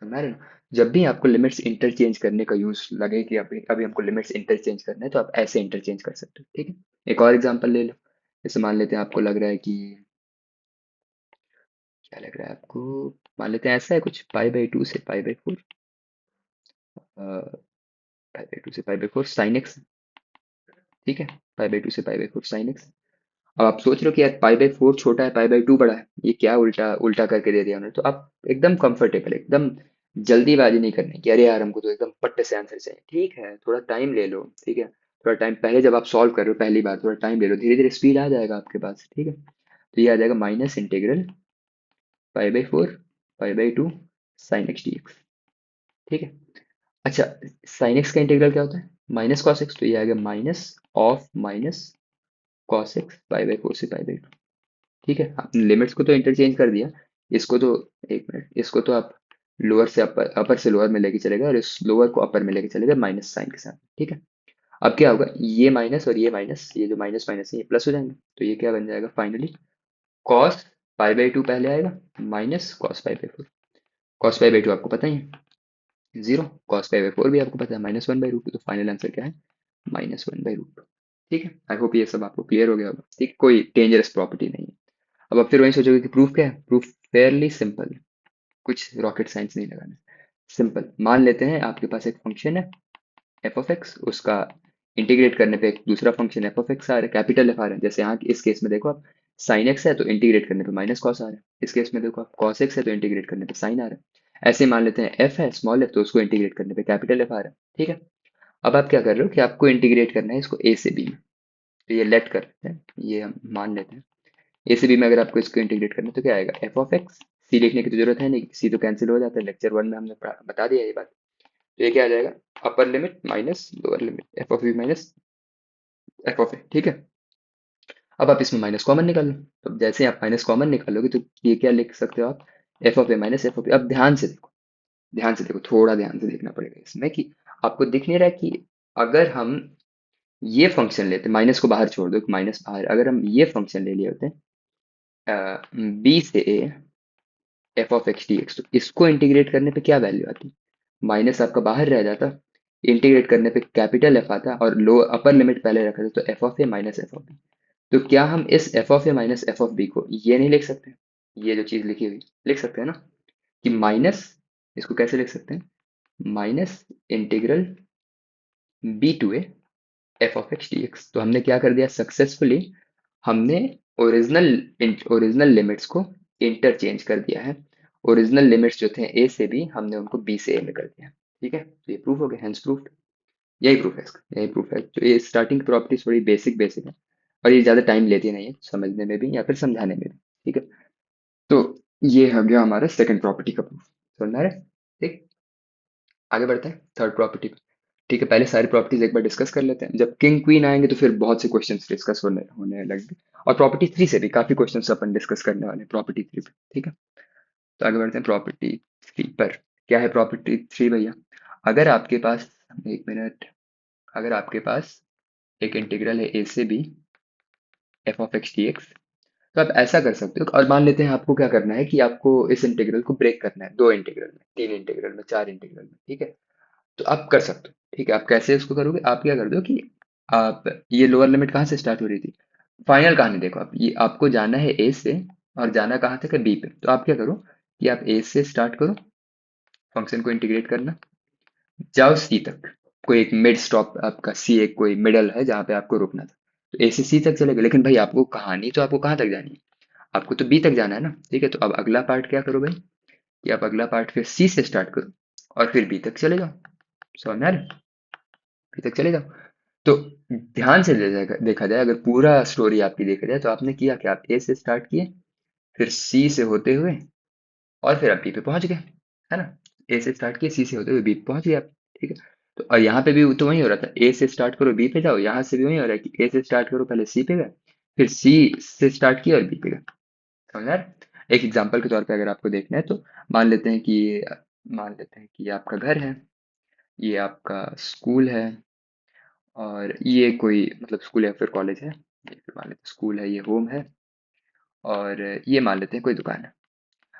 समझ रहे हो? जब भी आपको लिमिट्स इंटरचेंज करने का यूज लगे कि अभी अभी हमको लिमिट्स इंटरचेंज करना है, तो आप ऐसे इंटरचेंज कर सकते हो। ठीक है, एक और एग्जांपल ले लो। जैसे मान लेते हैं आपको लग रहा है कि, क्या लग रहा है आपको, मान लेते हैं ऐसा है कुछ, π/2 से π/4, π/2 से π/4 sin x। ठीक है, π/2 से π/4 sin x। अब आप सोच रहे हो कि यार π/4 छोटा है, π/2 बड़ा है, ये क्या उल्टा उल्टा करके दे दिया उन्होंने। तो आप एकदम कंफर्टेबल, एकदम जल्दीबाजी नहीं करनी कि अरे यार हमको तो एकदम पट्टे से आंसर चाहिए। ठीक है, थोड़ा टाइम ले लो। ठीक है, थोड़ा टाइम, पहले जब आप सॉल्व कर रहे हो पहली बार, थोड़ा टाइम ले लो, धीरे धीरे स्पीड आ जाएगा आपके पास। ठीक है, तो ये आ जाएगा minus integral π/4 π/2 sin x dx। ठीक है, अच्छा, sin x का इंटीग्रल क्या होता है? माइनस कॉस एक्स, तो ये आ गया minus of minus cos x π/4 से π/2। ठीक है, आपने लिमिट्स को तो इंटरचेंज कर दिया। इसको तो, एक मिनट, इसको तो आप लोअर से अपर, अपर से लोअर में लेके चलेगा, और इस लोअर को अपर में लेके चलेगा माइनस साइन के साथ। ठीक है, अब क्या होगा, ये माइनस और ये माइनस, ये जो माइनस माइनस है ये प्लस हो जाएंगे। तो ये क्या बन जाएगा फाइनली, कॉस π/2 पहले आएगा, माइनस कॉस π/4। कॉस π/2 आपको पता ही है 0, कॉस π/4 भी आपको पता है -1/√2। तो फाइनल आंसर क्या है? -1/√2। ठीक है, आई होप ये सब आपको क्लियर हो गया होगा। ठीक, कोई डेंजरस प्रॉपर्टी नहीं है। अब आप फिर वही सोचोगे कि प्रूफ क्या है? प्रूफ फेयरली सिंपल, कुछ रॉकेट साइंस नहीं लगाना। सिंपल, मान लेते हैं आपके पास एक फंक्शन है f(x), उसका इंटीग्रेट करने पे एक दूसरा फंक्शन f(x) आ रहा है, कैपिटल F आ रहा है। जैसे यहाँ इस केस में देखो आप, sin x है तो इंटीग्रेट करने पे माइनस कॉस आ रहा है। इस केस में देखो आप, cos x है तो इंटीग्रेट करने पे sin आ रहा है। ऐसे मान लेते हैं f है स्मॉल f, तो उसको इंटीग्रेट करने पे कैपिटल F आ रहा है। ठीक है, अब आप क्या कर रहे हो कि आपको इंटीग्रेट करना है इसको a से b में। तो ये लेट कर लेते हैं, ये हम मान लेते हैं ए से बी में अगर आपको इसको इंटीग्रेट करना है तो क्या आएगा, f(x)। सी लिखने की तो जरूरत है नहीं, सी तो कैंसिल हो जाता है, लेक्चर 1 में हमने बता दिया ये बात। तो ये क्या आ जाएगा, upper limit minus lower limit f(b) minus f(a)। ठीक है, अब आप इसमें माइनस कॉमन निकाल लो। तो जैसे आप माइनस कॉमन निकालोगे तो ये क्या लिख सकते हो आप, f(a) माइनस f(b)। अब ध्यान से देखो, ध्यान से देखो, थोड़ा ध्यान से देखना पड़ेगा इसमें कि आपको दिख नहीं रहा है कि अगर हम ये फंक्शन लेते, माइनस को बाहर छोड़ दो, माइनस बाहर, अगर हम ये फंक्शन ले लिए होते b से a f(x) dx, तो इसको इंटीग्रेट करने पे क्या वैल्यू आती, माइनस आपका बाहर रह जाता, इंटीग्रेट करने पे कैपिटल F आता, और लो अपर लिमिट पहले रखा था तो f(a) माइनस f(b)। तो क्या हम इस f(a) माइनस f(b) को ये नहीं लिख सकते? ये जो चीज लिखी हुई लिख सकते हैं ना, कि माइनस, इसको कैसे लिख सकते हैं, minus integral b to a f(x) dx। तो हमने क्या कर दिया सक्सेसफुली, हमने ओरिजिनल ओरिजिनल लिमिट्स को इंटरचेंज कर दिया है। ओरिजिनल लिमिट्स जो थे ए से बी, हमने उनको बी से ए में कर दिया। ठीक है, तो ये प्रूफ हो गया, हेंस प्रूफ। यही प्रूफ है इसका, यही प्रूफ है। तो ये स्टार्टिंग प्रॉपर्टीज थोड़ी बेसिक बेसिक है, और ये ज़्यादा टाइम लेती नहीं है समझने में भी या फिर समझाने में भी। ठीक है, तो ये हो गया हमारा सेकंड प्रॉपर्टी का प्रूफ। समझ रहे? ठीक, आगे बढ़ते हैं थर्ड प्रॉपर्टी पे। ठीक है, पहले सारी प्रॉपर्टीज एक बार डिस्कस कर लेते हैं, जब किंग क्वीन आएंगे तो फिर बहुत से क्वेश्चंस डिस्कस होने होने लगेंगे। और प्रॉपर्टी 3 से भी काफी क्वेश्चंस अपन डिस्कस करने वाले हैं प्रॉपर्टी 3 पे। ठीक है, तो आगे बढ़ते हैं प्रॉपर्टी 3 पर। क्या है प्रॉपर्टी 3 भैया? अगर आपके पास, एक मिनट, अगर आपके पास एक इंटीग्रल है ए से बी f(x) dx, तो आप ऐसा कर सकते हो। और मान लेते हैं आपको क्या करना है कि आपको इस इंटीग्रल को ब्रेक करना है, 2 इंटीग्रल में, 3 इंटीग्रल में, 4 इंटीग्रल में। ठीक है, तो आप कर सकते हो। ठीक है, आप कैसे इसको करोगे, आप क्या कर दो कि आप, ये लोअर लिमिट कहाँ से स्टार्ट हो रही थी, फाइनल कहानी देखो आप, ये आपको जाना है ए से और जाना कहाँ तक है, बी पे। तो आप क्या करो कि आप ए से स्टार्ट करो, फंक्शन को इंटीग्रेट करना, जाओ सी तक, कोई एक मिड स्टॉप आपका सी, एक कोई मिडल है जहाँ पे आपको रुकना था। तो ए से सी तक चलेगा, लेकिन भाई आपको कहानी तो आपको कहाँ तक जानी है, आपको तो बी तक जाना है ना। ठीक है, तो अब अगला पार्ट क्या करो भाई, कि आप अगला पार्ट फिर सी से स्टार्ट करो और फिर बी तक चले जाओ। समझ में आ रहा है? बी तक चले जाओ। तो ध्यान से देखा जाए, अगर पूरा स्टोरी आपकी देखा जाए, तो आपने किया कि आप ए से स्टार्ट किए, फिर सी से होते हुए, और फिर आप बी पे पहुंच गए, है ना। ए से स्टार्ट किए, सी से होते हुए बी पे पहुंच गए आप। ठीक है, तो और यहाँ पे भी तो वही हो रहा था, ए से स्टार्ट करो बी पे जाओ, यहाँ से भी वही हो रहा है कि ए से स्टार्ट करो पहले सी पे गए, फिर सी से स्टार्ट किया और बी पे गए। समझ रहे हैं? एक एग्जाम्पल के तौर पे अगर आपको देखना है तो मान लेते हैं कि, मान लेते हैं कि ये आपका घर है, ये आपका स्कूल है, और ये कोई मतलब स्कूल या फिर कॉलेज है, ये फिर मान लेते हैं स्कूल है, ये होम है, और ये मान लेते हैं कोई दुकान है।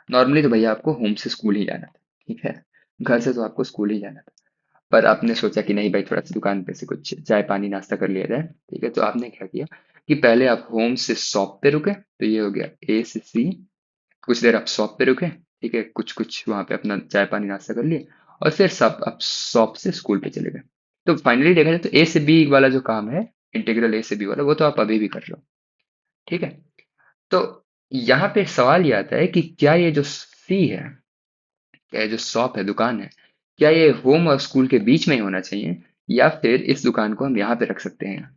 नॉर्मली तो भैया आपको होम से स्कूल ही जाना था, ठीक है, घर से तो आपको स्कूल ही जाना था। पर आपने सोचा कि नहीं भाई, थोड़ा सा दुकान पे से कुछ चाय पानी नाश्ता कर लिया जाए, ठीक है, तो आपने क्या किया कि पहले आप होम से शॉप पे रुके, तो ये हो गया ए से सी। कुछ देर आप शॉप पे रुके, ठीक है, कुछ कुछ वहां पे अपना चाय पानी नाश्ता कर लिए, और फिर सब आप शॉप से स्कूल पे चले गए। तो फाइनली देखा जाए तो ए से बी वाला जो काम है, इंटीग्रल ए से बी वाला, वो तो आप अभी भी कर रहे हो, ठीक है। तो यहाँ पे सवाल ये आता है कि क्या ये जो सी है, क्या ये जो शॉप है, दुकान है, क्या ये होम और स्कूल के बीच में ही होना चाहिए, या फिर इस दुकान को हम यहाँ पे रख सकते हैं?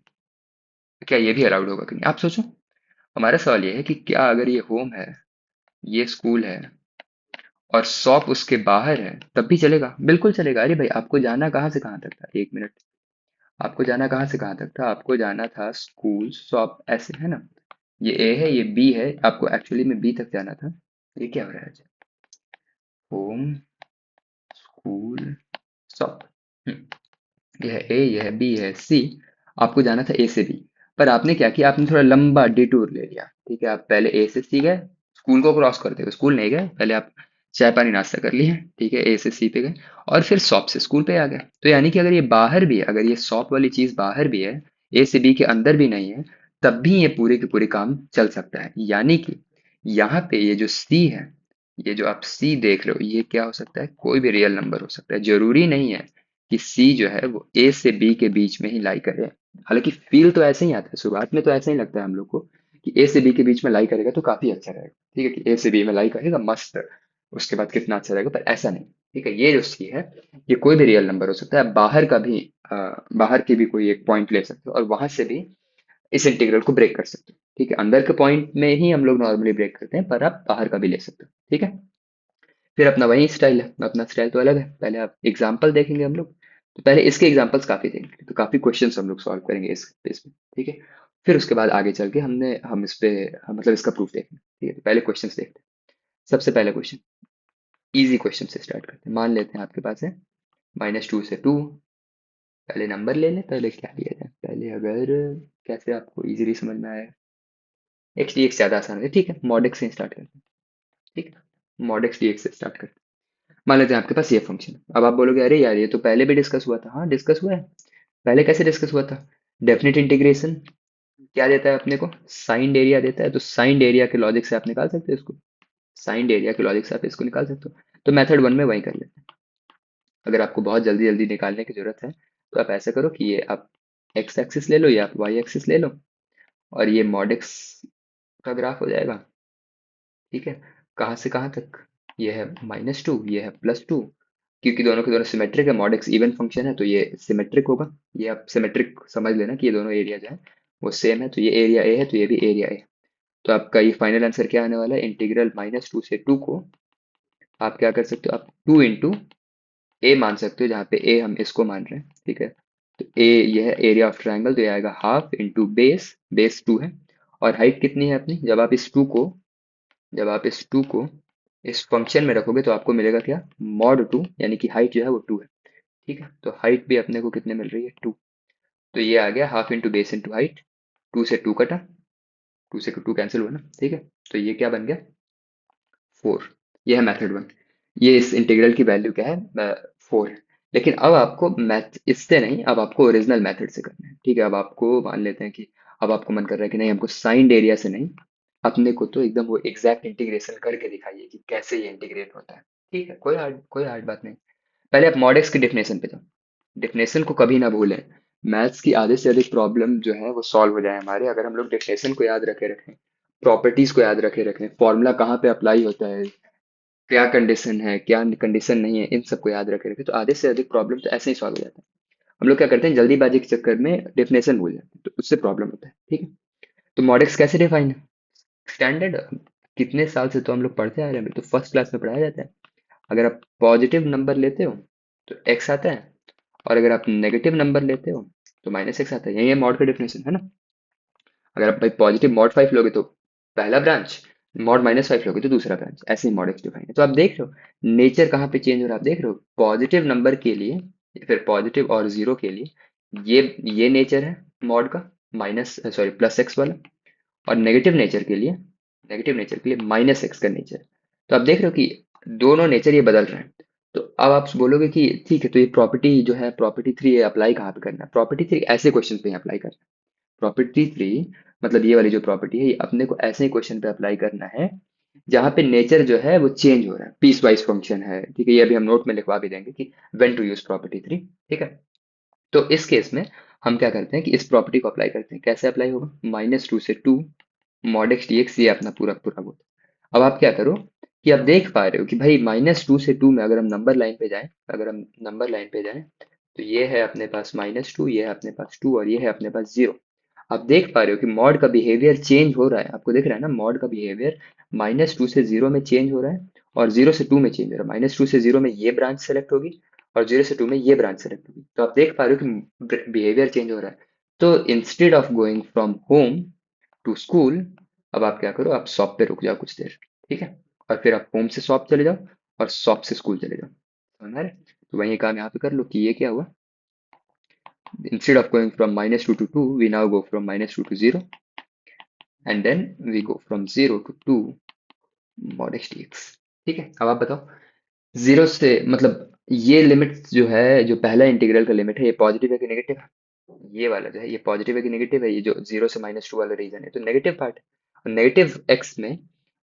क्या ये भी अलाउड होगा कि नहीं, आप सोचो। हमारा सवाल ये है कि क्या अगर ये होम है, ये स्कूल है, और शॉप उसके बाहर है, तब भी चलेगा? बिल्कुल चलेगा। अरे भाई, आपको जाना कहाँ से कहाँ तक था, एक मिनट, आपको जाना कहाँ से कहाँ तक था? आपको जाना था स्कूल शॉप, ऐसे है ना, ये ए है, ये बी है, आपको एक्चुअली में बी तक जाना था। ये क्या हो रहा है? होम, स्कूल, शॉप, ये है ए, ये है बी, ये है सी। आपको जाना था ए से बी, पर आपने क्या किया, आपने थोड़ा लंबा डिटूर ले लिया, ठीक है। आप पहले ए से सी गए, स्कूल को क्रॉस करते हुए, स्कूल नहीं गए, पहले आप चाय पानी नाश्ता कर लिए, ठीक है, ए से सी पे गए, और फिर शॉप से स्कूल पे आ गए। तो यानी कि अगर ये बाहर भी है, अगर ये शॉप वाली चीज बाहर भी है, ए से बी के अंदर भी नहीं है, तब भी ये पूरे के पूरे काम चल सकता है। यानी कि यहाँ पे ये जो सी है, ये जो आप सी देख रहे हो, ये क्या हो सकता है? कोई भी रियल नंबर हो सकता है। जरूरी नहीं है कि सी जो है वो ए से बी के बीच में ही लाई करे। हालांकि फील तो ऐसे ही आता है, शुरुआत में तो ऐसा ही लगता है हम लोग को कि ए से बी के बीच में लाई करेगा तो काफी अच्छा रहेगा, ठीक है, कि ए से बी में लाई करेगा मस्त, उसके बाद कितना अच्छा रहेगा, पर ऐसा नहीं। ठीक है, ये जो सी है, ये कोई भी रियल नंबर हो सकता है। आप बाहर का भी बाहर की भी कोई एक पॉइंट ले सकते हो, और वहां से भी इस इंटीग्रल को ब्रेक कर सकते हो, ठीक है। अंदर के पॉइंट में ही हम लोग नॉर्मली ब्रेक करते हैं, पर आप बाहर का भी ले सकते हो, ठीक है। फिर अपना वही स्टाइल है, अपना स्टाइल तो अलग है। पहले आप एग्जाम्पल देखेंगे हम लोग, तो पहले इसके एग्जाम्पल्स काफी देंगे, तो काफी क्वेश्चंस हम लोग सॉल्व करेंगे इस पे, ठीक है। फिर उसके बाद आगे चल के हम इस पे मतलब इसका प्रूफ देखेंगे, ठीक है। तो पहले क्वेश्चंस देखते हैं। सबसे पहला क्वेश्चन, इजी क्वेश्चन से स्टार्ट करते हैं। मान लेते हैं आपके पास है -2 से 2। पहले नंबर ले लें, पहले क्या लिया जाए, पहले अगर कैसे आपको इजीली समझ में आया, एक्स डी एक्स ज्यादा आसान है, ठीक है, मॉड एक्स से स्टार्ट करते हैं, ठीक है, मॉड एक्स डी एक्स से स्टार्ट करते हैं। मान लेते हैं आपके पास ये फंक्शन है। अब आप बोलोगे अरे यार, ये तो पहले भी डिस्कस हुआ था। हाँ, डिस्कस हुआ है। पहले कैसे डिस्कस हुआ था? डेफिनेट इंटीग्रेशन क्या देता है अपने को? साइंड एरिया देता है। तो साइंड एरिया के लॉजिक से आप निकाल सकते हो इसको, साइंड एरिया के लॉजिक से आप इसको निकाल सकते हो। तो मेथड 1 में वही कर लेते हैं। अगर आपको बहुत जल्दी जल्दी निकालने की जरूरत है, तो आप ऐसा करो कि ये आप एक्स एक्सिस ले लो या आप वाई एक्सिस ले लो, और ये मॉड एक्स का ग्राफ हो जाएगा, ठीक है। कहाँ से कहाँ तक? ये है -2, ये है +2, क्योंकि दोनों के दोनों सिमेट्रिक है, मॉड एक्स इवन फंक्शन है, तो ये सिमेट्रिक होगा। ये आप सिमेट्रिक समझ लेना कि ये दोनों एरिया जो है वो सेम है, तो ये एरिया ए है, तो ये भी एरिया ए। तो आपका ये फाइनल आंसर क्या आने वाला है? इंटीग्रल -2 से 2 को आप क्या कर सकते हो, आप 2 इंटू ए मान सकते हो, जहाँ पे ए हम इसको मान रहे हैं, ठीक है। तो ए, यह है एरिया ऑफ ट्राइंगल, तो ये आएगा हाफ इंटू बेस, बेस 2 है, और हाइट कितनी है अपनी? जब आप इस 2 को इस फंक्शन में रखोगे, तो आपको मिलेगा क्या? mod 2, यानी कि हाइट जो है वो 2 है, ठीक है। तो हाइट भी अपने को कितने मिल रही है? 2। तो ये आ गया half into base into height. 2 से 2 कटा, 2 से 2 कैंसिल हुआ ना, ठीक है। तो ये क्या बन गया? 4। ये है मेथड 1। ये इस इंटीग्रल की वैल्यू क्या है? 4 है। लेकिन अब आपको मैथ इससे नहीं, अब आपको ओरिजिनल मेथड से करना है, ठीक है। अब आपको मान लेते हैं कि अब आपको मन कर रहा है कि नहीं, हमको साइंड एरिया से नहीं, अपने को तो एकदम वो एग्जैक्ट इंटीग्रेशन करके दिखाइए कि कैसे ये इंटीग्रेट होता है, ठीक है। कोई हार्ड बात नहीं। पहले आप मॉड एक्स की डेफिनेशन पे जाओ। डेफिनेशन को कभी ना भूलें। मैथ्स की आधे से अधिक प्रॉब्लम जो है वो सॉल्व हो जाए हमारे, अगर हम लोग डेफिनेशन को याद रखे रखें, प्रॉपर्टीज को याद रखे रखें, फॉर्मूला कहाँ पे अप्लाई होता है, क्या कंडीशन है, क्या कंडीशन नहीं है, इन सबको याद रखे रखें, तो आधे से अधिक प्रॉब्लम तो ऐसे ही सॉल्व हो जाता है। हम लोग क्या करते हैं, जल्दीबाजी के चक्कर में डेफिनेशन भूल जाते हैं, तो उससे प्रॉब्लम होता है, ठीक है। तो मॉड एक्स कैसे डिफाइन है? स्टैंडर्ड, कितने साल से तो हम लोग पढ़ते आ रहे हैं, अभी तो फर्स्ट क्लास में पढ़ाया जाता है। अगर आप पॉजिटिव नंबर लेते हो तो एक्स आता है, और अगर आप नेगेटिव नंबर लेते हो तो -x आता है। यही है मॉड का डेफिनेशन, है ना। अगर आप भाई पॉजिटिव mod 5 लोगे तो पहला ब्रांच, mod -5 लोगे तो दूसरा ब्रांच, ऐसे ही mod x डिफाइन है। तो आप देख रहे हो नेचर कहाँ पे चेंज हो रहा है, आप देख रहे हो पॉजिटिव नंबर के लिए या फिर पॉजिटिव और जीरो के लिए ये ये नेचर है मॉड का, माइनस सॉरी प्लस एक्स वाला। और नेगेटिव नेचर के लिए माइनस एक्स का नेचर। तो आप देख रहे हो कि दोनों नेचर ये बदल रहे हैं। तो अब आप बोलोगे कि ठीक है, तो ये प्रॉपर्टी जो है प्रॉपर्टी थ्री, ये अप्लाई कहाँ पे करना है? प्रॉपर्टी थ्री ऐसे क्वेश्चन पे अप्लाई करना है। प्रॉपर्टी थ्री मतलब ये वाली जो प्रॉपर्टी है, ये अपने को ऐसे ही क्वेश्चन पे अप्लाई करना है जहाँ पे नेचर जो है वो चेंज हो रहा है, पीस वाइज फंक्शन है। ठीक है, ये अभी हम नोट में लिखवा भी देंगे कि when to use property three. ठीक है, तो इस केस में हम क्या करते हैं कि इस प्रॉपर्टी को अप्लाई करते हैं। कैसे अप्लाई होगा? -2 से 2 मॉड एक्स डी एक्स, ये अपना पूरा पूरा वो। अब आप क्या करो कि आप देख पा रहे हो कि भाई -2 से 2 में अगर हम नंबर लाइन पे जाएं, तो ये है अपने पास -2, ये है अपने पास 2, और ये है अपने पास 0। आप देख पा रहे हो कि मॉड का बिहेवियर चेंज हो रहा है। आपको दिख रहा है ना, मॉड का बिहेवियर -2 से 0 में चेंज हो रहा है और 0 से 2 में चेंज हो रहा है। -2 से 0 में ये ब्रांच सेलेक्ट होगी और 0 से 2 में ये ब्रांच सेलेक्ट होगी। तो आप देख पा रहे हो कि बिहेवियर चेंज हो रहा है। तो instead of going from home to school, अब आप क्या करो, आप शॉप पे रुक जाओ कुछ देर। ठीक है, और फिर आप होम से शॉप चले जाओ और शॉप से स्कूल चले जाओ। समझ में आ रहा है? तो वही काम यहाँ पे कर लो कि ये क्या हुआ, instead of going from -2 to 2, we now go from -2 to 0, and then we go from 0 to 2 mod x dx। ठीक है, अब आप बताओ, जीरो से मतलब ये लिमिट जो है, जो पहला इंटीग्रल का लिमिट है, ये पॉजिटिव है कि नेगेटिव है? ये वाला जो है ये पॉजिटिव है कि नेगेटिव है? ये जो 0 से -2 वाला रीजन है, तो नेगेटिव पार्ट है। और नेगेटिव एक्स में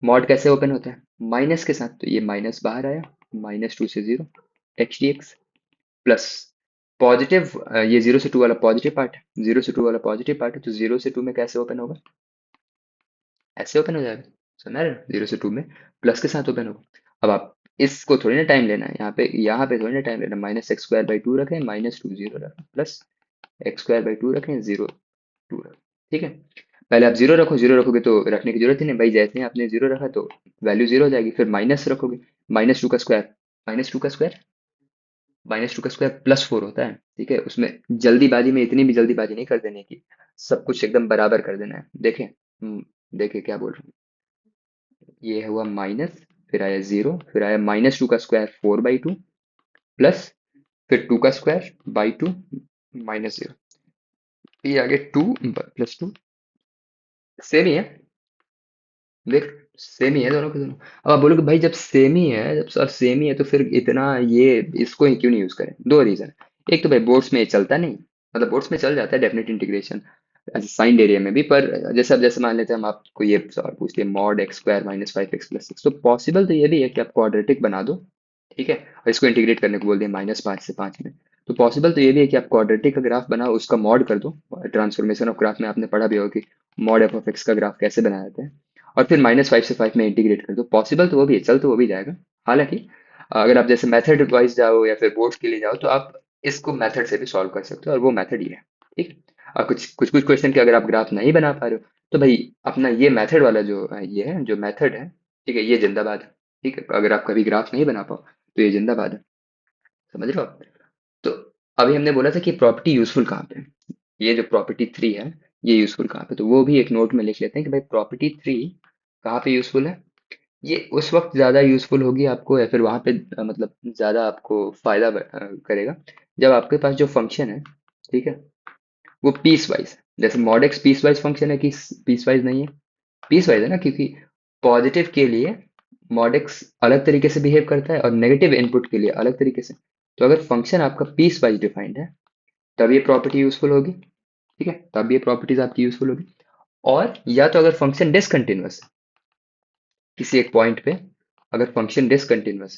मॉड कैसे ओपन होता है? माइनस के साथ। तो ये माइनस बाहर आया, -2 से 0 x d x, plus positive, ये 0 से 2 वाला पॉजिटिव पार्ट है, 0 से 2 वाला पॉजिटिव पार्ट है, तो 0 से 2 में कैसे ओपन होगा? ऐसे ओपन हो जाएगा। समझ रहे हो? 0 से 2 में प्लस के साथ ओपन होगा। अब आप इसको थोड़ी ना टाइम लेना है, यहाँ पे थोड़ी ना टाइम लेना। -x²/2 रखें, -2 0 रखें, प्लस x²/2 रखें, 0 2 रखें। ठीक है, पहले आप जीरो रखो, जीरो रखोगे तो रखने की जरूरत ही नहीं भाई, जैसे ही आपने जीरो रखा तो वैल्यू जीरो हो जाएगी। फिर माइनस रखोगे, -2 का स्क्वायर, -2 का स्क्वायर +4 होता है। ठीक है, उसमें जल्दीबाजी में इतनी भी जल्दीबाजी नहीं कर देनी है कि सब कुछ एकदम बराबर कर देना है। देखें, देखें क्या बोल रहा हूँ। ये हुआ माइनस, फिर आया 0, फिर आया -2 का स्क्वायर 4/2, प्लस फिर 2 का स्क्वायर/2 -0। ये आगे 2 + 2, सेम ही है। देख, सेम ही है दोनों के दोनों। अब आप बोलोगे भाई, जब सेम ही है, जब सर सेम ही है, तो फिर इतना ये इसको ही क्यों नहीं यूज करें? दो रीजन। एक तो भाई बोर्ड्स में ये चलता नहीं, मतलब बोर्ड्स में चल जाता है डेफिनेट इंटीग्रेशन साइंड एरिया में भी, पर जैसे मान लेते हैं हम, आपको ये सवाल पूछते हैं मॉड x² -5x + 6, तो पॉसिबल तो ये भी है कि आप क्वाड्रेटिक बना दो। ठीक है, और इसको इंटीग्रेट करने को बोल दिया -5 से 5 में। तो पॉसिबल तो ये भी है कि आप क्वाड्रेटिक का ग्राफ बनाओ, उसका मॉड कर दो। ट्रांसफॉर्मेशन ऑफ ग्राफ में आपने पढ़ा भी होगा कि मॉड f(x) का ग्राफ कैसे बनाया जाता है, और फिर -5 से 5 में इंटीग्रेट कर दो। पॉसिबल तो वो भी है, चल तो वो भी जाएगा। हालांकि अगर आप जैसे मेथड वाइज जाओ या फिर बोर्ड के लिए जाओ, तो आप इसको मेथड से भी सॉल्व कर सकते हो, और वो मेथड ये है। ठीक है, और कुछ कुछ कुछ क्वेश्चन के अगर आप ग्राफ नहीं बना पा रहे हो, तो भाई अपना ये मेथड वाला जो ये है, जो मेथड है, ठीक है, ये जिंदाबाद है। ठीक है, अगर आप कभी ग्राफ नहीं बना पाओ तो ये जिंदाबाद है। समझ रहे हो आप? तो अभी हमने बोला था कि प्रॉपर्टी यूजफुल कहाँ पे है। ये जो प्रॉपर्टी थ्री है, ये यूजफुल कहाँ पे, तो वो भी एक नोट में लिख लेते हैं कि भाई प्रॉपर्टी थ्री कहाँ पे यूजफुल है। ये उस वक्त ज़्यादा यूजफुल होगी आपको, या फिर वहाँ पे मतलब ज़्यादा आपको फायदा करेगा, जब आपके पास जो फंक्शन है, ठीक है, वो पीस वाइज है। जैसे mod x piecewise function है कि पीस वाइज नहीं है? पीस वाइज है ना, क्योंकि पॉजिटिव के लिए मॉड एक्स अलग तरीके से बिहेव करता है और नेगेटिव इनपुट के लिए अलग तरीके से। तो अगर फंक्शन आपका पीस वाइज डिफाइंड है, तब ये प्रॉपर्टी यूजफुल होगी। ठीक है, तब ये प्रॉपर्टीज आपकी यूजफुल होगी। और या तो अगर फंक्शन डिसकंटिन्यूअस है किसी एक पॉइंट पे, अगर फंक्शन डिसकंटिन्यूअस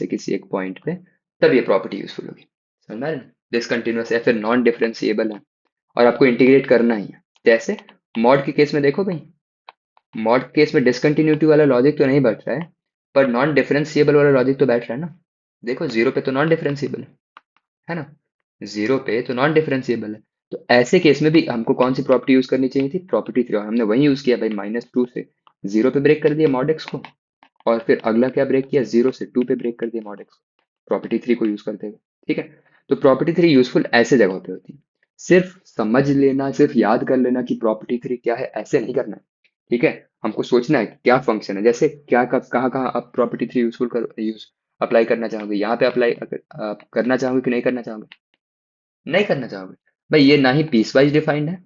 है किसी एक पॉइंट पे, तब ये प्रॉपर्टी यूजफुल होगी। समझ में आ रहा है? डिसकंटिन्यूअस या फिर नॉन डिफरेंशिएबल है और आपको इंटीग्रेट करना ही है, जैसे मॉड के केस में देखो भाई, मॉड केस में डिसकंटिन्यूटी वाला लॉजिक तो नहीं बैठ रहा है, पर नॉन डिफरेंशिएबल वाला लॉजिक तो बैठ रहा है ना। देखो, जीरो पे तो नॉन डिफरेंशिएबल है ना, जीरो पे तो नॉन डिफरेंशिएबल है। तो ऐसे केस में भी हमको कौन सी प्रॉपर्टी यूज करनी चाहिए थी? प्रॉपर्टी थ्री, और हमने वही यूज किया भाई। -2 से 0 पे ब्रेक कर दिया मॉड एक्स को, और फिर अगला क्या ब्रेक किया? 0 से 2 पे ब्रेक कर दिया मॉड एक्स को, प्रॉपर्टी थ्री को यूज करते हुए। ठीक है, तो प्रॉपर्टी थ्री यूजफुल ऐसे जगहों पे होती है। सिर्फ समझ लेना, सिर्फ याद कर लेना कि प्रॉपर्टी थ्री क्या है, ऐसे नहीं करना है। ठीक है, हमको सोचना है कि क्या फंक्शन है, जैसे क्या कहाँ कहाँ आप प्रॉपर्टी थ्री यूज अप्लाई करना चाहोगे, यहाँ पे अप्लाई आप करना चाहोगे कि नहीं करना चाहोगे? नहीं करना चाहोगे? भाई ये ना ही पीस वाइज डिफाइंड है,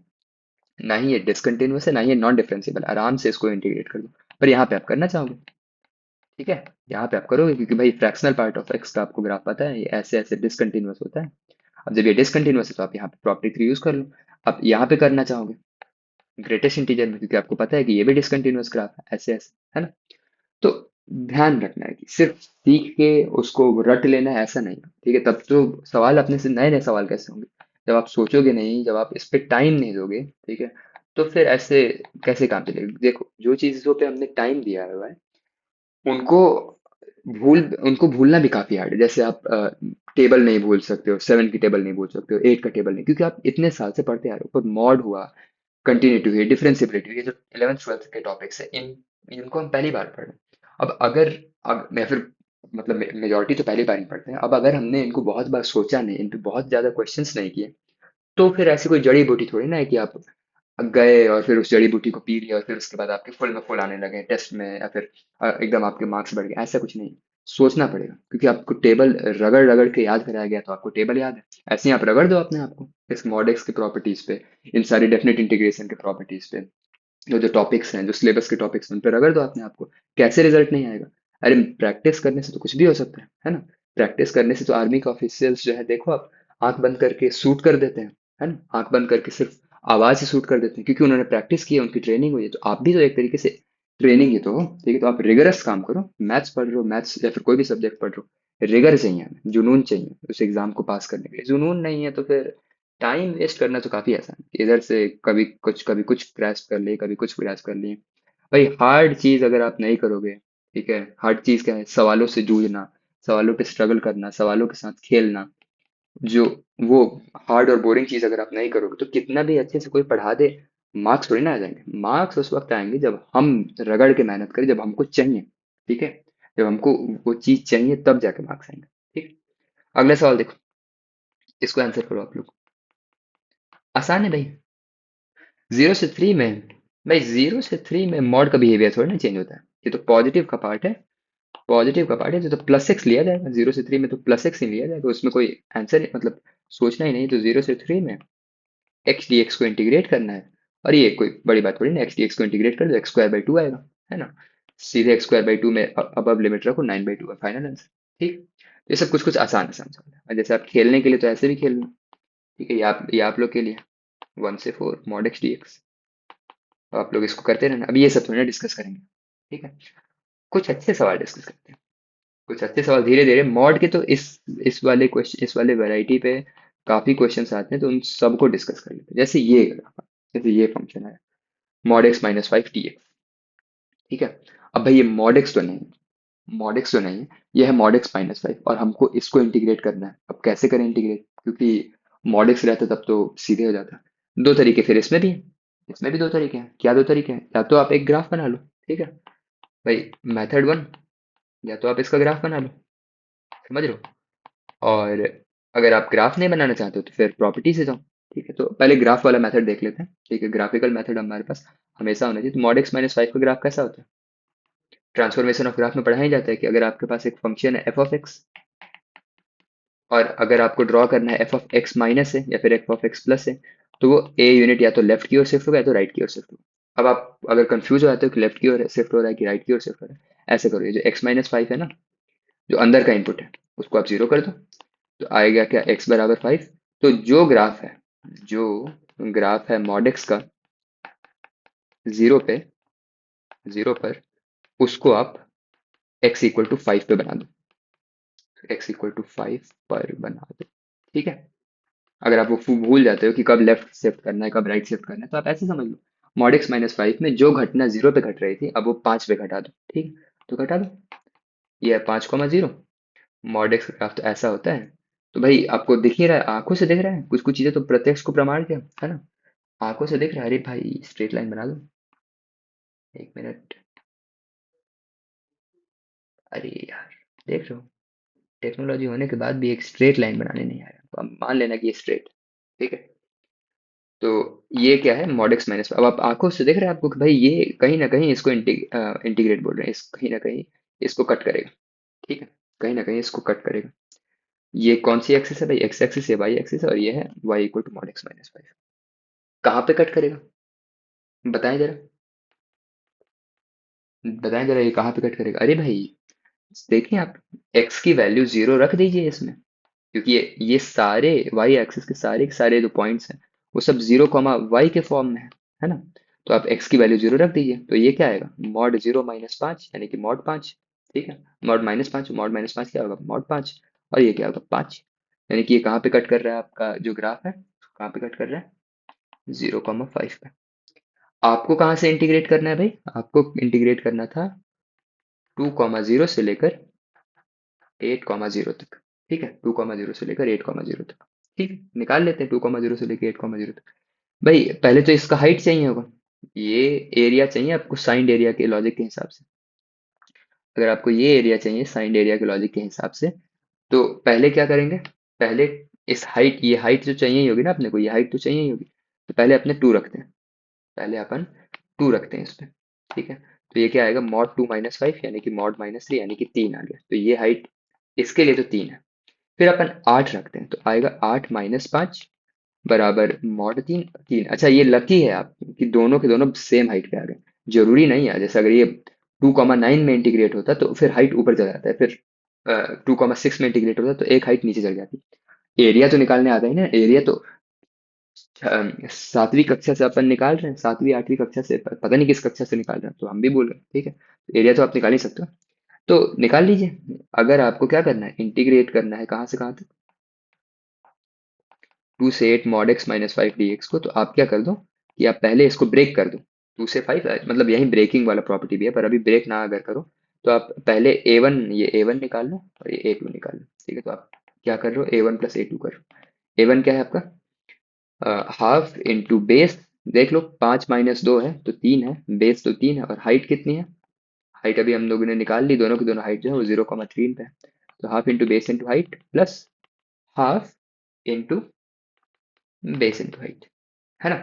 ना ही ये डिसकंटिन्यूअस है, ना ही ये नॉन डिफरेंशिएबल, आराम से इसको इंटीग्रेट कर दो। पर यहाँ पे आप करना चाहोगे, ठीक है, यहाँ पे आप करोगे क्योंकि भाई फ्रैक्शनल पार्ट ऑफ एक्स का आपको ग्राफ पता है, ये ऐसे ऐसे डिसकंटिन्यूअस होता है। अब जब ये डिसकंटिन्यूअस है तो आप यहाँ पे प्रॉपर्टी 3 यूज कर लो। आप यहाँ पे करना चाहोगे ग्रेटेस्ट इंटीजर में, क्योंकि आपको पता है कि ये भी डिसकंटिन्यूअस ग्राफ है, ऐसे ऐसे, है ना? तो ध्यान रखना है कि सिर्फ सीख के उसको रट लेना है ऐसा नहीं है, ठीक है? तब तो सवाल अपने से नए नए सवाल कैसे होंगे जब आप सोचोगे नहीं, जब आप इस पे टाइम नहीं दोगे, ठीक है? तो फिर ऐसे कैसे काम चलेगा? देखो जो चीजों पे हमने टाइम दिया हुआ है उनको उनको भूलना भी काफी हार्ड है। जैसे आप टेबल नहीं भूल सकते हो, 7 की टेबल नहीं भूल सकते हो, 8 का टेबल नहीं, क्योंकि आप इतने साल से पढ़ते आ रहे हो। पर मॉड हुआ, कंटिन्यूटी हुई, डिफरेंशिएबिलिटी हुई, ये जो 11th 12th के टॉपिक्स है, इन इनको हम पहली बार पढ़ रहे हैं। अब अगर मैं फिर मतलब मेजोरिटी तो पहली बार ही पढ़ते हैं। अब अगर हमने इनको बहुत बार सोचा नहीं, इन पे बहुत ज्यादा क्वेश्चंस नहीं किए, तो फिर ऐसी कोई जड़ी बूटी थोड़ी ना है कि आप गए और फिर उस जड़ी बूटी को पी लिया और फिर उसके बाद आपके फुल में फुल आने लगे टेस्ट में, या फिर एकदम आपके मार्क्स बढ़ गए, ऐसा कुछ नहीं। सोचना पड़ेगा क्योंकि आपको टेबल रगड़ रगड़ के याद कराया गया तो आपको टेबल याद है। ऐसे ही आप रगड़ दो अपने आप को इस मॉडेक्स की प्रॉपर्टीज पे, इन सारी डेफिनेट इंटीग्रेशन के प्रॉपर्टीज पे, जो टॉपिक्स हैं, जो सिलेबस के टॉपिक्स हैं, उन पर रगड़ दो अपने आप को। कैसे रिजल्ट नहीं आएगा? अरे प्रैक्टिस करने से तो कुछ भी हो सकता है ना? प्रैक्टिस करने से तो आर्मी का ऑफिशियल्स जो है देखो आप, आंख बंद करके शूट कर देते हैं, है ना? आंख बंद करके सिर्फ आवाज से शूट कर देते हैं क्योंकि उन्होंने प्रैक्टिस की है, उनकी ट्रेनिंग हुई है। तो आप भी तो एक तरीके से ट्रेनिंग ही तो हो, ठीक है? तो आप रिगरस काम करो, मैथ्स पढ़ रहे हो, मैथ्स या फिर कोई भी सब्जेक्ट पढ़ रहे हो, रिगर चाहिए हमें, जुनून चाहिए उस एग्जाम को पास करने के लिए। जुनून नहीं है तो फिर टाइम वेस्ट करना तो काफी आसान है। इधर से कभी कुछ ग्रास्प कर लिए, कभी कुछ ग्रास्प कर लिए। भाई हार्ड चीज अगर आप नहीं करोगे, ठीक है, हार्ड चीज क्या है? सवालों से जूझना, सवालों पे स्ट्रगल करना, सवालों के साथ खेलना, जो वो हार्ड और बोरिंग चीज अगर आप नहीं करोगे तो कितना भी अच्छे से कोई पढ़ा दे, मार्क्स थोड़ी ना आ जाएंगे। मार्क्स उस वक्त आएंगे जब हम रगड़ के मेहनत करें, जब हमको चाहिए, ठीक है? जब हमको वो चीज चाहिए तब जाके मार्क्स आएंगे, ठीक है? अगला सवाल देखो, इसको आंसर करो आप लोग। आसान है भाई। 0 से 3 में, भाई 0 से 3 में मॉड का बिहेवियर थोड़ा ना चेंज होता है। ये तो पॉजिटिव का पार्ट है, पॉजिटिव का पार्ट है, तो प्लस एक्स लिया जाएगा। 0 से 3 में तो प्लस एक्स ही लिया जाएगा, उसमें कोई आंसर मतलब सोचना ही नहीं। तो 0 से 3 में एक्स डी एक्स को इंटीग्रेट करना है, और ये कोई बड़ी बात थोड़ी ना, एक्स डी एक्स को इंटीग्रेट कर दो, x² by 2 आएगा, है ना? सीधे x² by 2 में अब लिमिट रखो, 9/2 है फाइनल आंसर, ठीक? तो ये सब कुछ कुछ आसान आसान सवाल है, और जैसे आप खेलने के लिए तो ऐसे भी खेल लो, ठीक है? ये आप लोग के लिए 1 से 4 मॉड एक्स डी एक्स, तो आप लोग इसको करते रहना। अभी ये सब थोड़ी ना डिस्कस करेंगे, ठीक है? कुछ अच्छे सवाल डिस्कस करते हैं, कुछ अच्छे सवाल धीरे धीरे। मॉड के तो इस वाले क्वेश्चन, इस वाले वैरायटी पे काफी क्वेश्चंस आते हैं, तो उन सबको डिस्कस कर लेते हैं। जैसे ये ग्राफ, जैसे ये फंक्शन है मॉड एक्स माइनस 5 dx, ठीक है? अब भाई ये मॉड एक्स तो नहीं है, मॉड एक्स तो नहीं है, ये है मॉड एक्स माइनस 5, और हमको इसको इंटीग्रेट करना है। अब कैसे करें इंटीग्रेट? क्योंकि मॉड एक्स रहता तब तो सीधे हो जाता। दो तरीके फिर इसमें भी हैं, इसमें भी दो तरीके हैं। क्या दो तरीके हैं? या तो आप एक ग्राफ बना लो, ठीक है भाई, मेथड 1, या तो आप इसका ग्राफ बना लो, समझ रहे हो? और अगर आप ग्राफ नहीं बनाना चाहते हो तो फिर प्रॉपर्टी से जाओ, ठीक है? तो पहले ग्राफ वाला मेथड देख लेते हैं, ठीक है? ग्राफिकल मेथड हमारे पास हमेशा होना चाहिए। तो मॉड एक्स माइनस 5 का ग्राफ कैसा होता है? ट्रांसफॉर्मेशन ऑफ ग्राफ में पढ़ा ही जाता है कि अगर आपके पास एक फंक्शन है एफ ऑफ एक्स, और अगर आपको ड्रॉ करना है एफ ऑफ एक्स माइनस है या फिर एफ ऑफ एक्स प्लस है, तो वो ए यूनिट या तो लेफ्ट की ओर शिफ्ट होगा या तो राइट की ओर शिफ्ट होगा। अब आप अगर कंफ्यूज हो जाते हो कि लेफ्ट की ओर शिफ्ट हो रहा है कि राइट की ओर शिफ्ट हो रहा है, ऐसे करो, ये जो एक्स माइनस 5 है ना, जो अंदर का इनपुट है, उसको आप जीरो कर दो, तो आएगा क्या? x बराबर 5। तो जो ग्राफ है मॉड एक्स का जीरो पे, जीरो पर, उसको आप x इक्वल टू 5 पे बना दो, x इक्वल टू 5 पर बना दो, ठीक है? अगर आप वो भूल जाते हो कि कब लेफ्ट शिफ्ट करना है, कब राइट शिफ्ट करना है, तो आप ऐसे समझ लो, मॉड एक्स माइनस 5 में जो घटना जीरो पे घट रही थी, अब वो 5 पे घटा दो, ठीक? तो घटा दो, ये है 5,0। मॉड एक्स का ग्राफ तो ऐसा होता है। तो भाई आपको दिख ही रहा है, आंखों से दिख रहा है, कुछ कुछ चीजें तो प्रत्यक्ष को प्रमाण के है ना? आंखों से दिख रहा है। अरे भाई स्ट्रेट लाइन बना दो, 1 मिनट। अरे यार, देख रहे हो, टेक्नोलॉजी होने के बाद भी एक स्ट्रेट लाइन बनाने नहीं आया, तो अब मान लेना कि ये स्ट्रेट, ठीक है? तो ये क्या है? Mod x minus. अब आप आंखों से देख रहे हैं आपको कि भाई ये कहीं ना कहीं इसको इंटीग्रेट बोल रहे हैं, कहीं ना कहीं इसको कट करेगा, ठीक है? कहीं ना कहीं इसको कट करेगा। ये कौन सी एक्सिस है भाई? एक्स एक्सिस है, वाई एक्सिस है, और ये है y equal to mod x minus five. कहाँ पे कट करेगा? बताएं जरा, बताएं जरा, ये कहाँ पे कट करेगा? अरे भाई देखिए आप, एक्स की वैल्यू जीरो रख दीजिए इसमें, क्योंकि ये सारे वाई एक्सिस के सारे जो पॉइंट्स हैं वो सब जीरो कॉमा वाई के फॉर्म में है ना? तो आप एक्स की वैल्यू जीरो रख दीजिए, तो ये क्या आएगा? मॉड जीरो माइनस पाँच, यानी कि मॉड पाँच। ठीक है, मॉड माइनस पाँच क्या होगा? मॉड पाँच। और ये क्या होगा? पाँच। यानी कि ये कहाँ पे कट कर रहा है आपका जो ग्राफ है? कहाँ पे कट कर रहा है? जीरो कॉमा फाइव पे। आपको कहाँ से इंटीग्रेट करना है भाई? आपको इंटीग्रेट करना था टू कॉमा जीरो से लेकर एट कॉमा जीरो तक। ठीक है, टू कॉमा जीरो से लेकर एट कॉमा जीरो तक। ठीक है, निकाल लेते हैं टू कॉमा जीरो से लेकर एट कॉमा जीरो तक। भाई पहले तो इसका हाइट चाहिए होगा, ये एरिया चाहिए आपको साइंड एरिया के लॉजिक के हिसाब से। अगर आपको ये एरिया चाहिए साइंड एरिया के लॉजिक के हिसाब से, तो पहले क्या करेंगे? पहले इस हाइट, ये हाइट जो चाहिए ही होगी ना अपने को, ये हाइट तो चाहिए ही होगी, तो पहले अपने टू रखते हैं। पहले अपन टू रखते हैं इस पे। ठीक है, तो ये क्या आएगा? मॉड टू माइनस फाइव, यानी कि मॉड माइनस थ्री, यानी कि तीन आ गया। तो ये हाइट इसके लिए तो तीन है। फिर अपन आठ रखते हैं, तो आएगा आठ माइनस पाँच बराबर मॉड तीन। तीन, अच्छा ये लकी है आप कि दोनों के दोनों सेम हाइट पे आ गए। जरूरी नहीं है, जैसे अगर ये टू कॉमा नाइन में इंटीग्रेट होता तो फिर हाइट ऊपर चला जाता है, फिर टू कॉमा सिक्स में इंटीग्रेट होता तो एक हाइट नीचे चल जाती। एरिया तो निकालने आता है ना, एरिया तो सातवीं कक्षा से अपन निकाल रहे हैं, सातवीं आठवीं कक्षा से, पता नहीं किस कक्षा से निकाल रहे हैं, तो हम भी बोल रहे हैं। ठीक है, एरिया तो आप निकाल ही सकते हो, तो निकाल लीजिए। अगर आपको क्या करना है, इंटीग्रेट करना है कहाँ से कहाँ तक? टू से eight mod x minus five d x को, तो आप क्या कर दो कि आप पहले इसको ब्रेक कर दो। टू से फाइव मतलब यही ब्रेकिंग वाला प्रॉपर्टी भी है, पर अभी ब्रेक ना अगर करो तो आप पहले ए वन, ये ए वन निकाल लो और ये ए टू निकाल लो। ठीक है, तो आप क्या कर रहे हो? ए वन प्लस ए टू कर रहे हो। ए वन क्या है आपका? Half into base. देख लो, पाँच माइनस दो है तो तीन है, बेस तो तीन है, और हाइट कितनी है? हाइट अभी हम लोगों ने निकाल ली, दोनों की दोनों हाइट जो है वो जीरो कॉमा थ्री पे है। तो half into base into height plus half into base into height, है ना?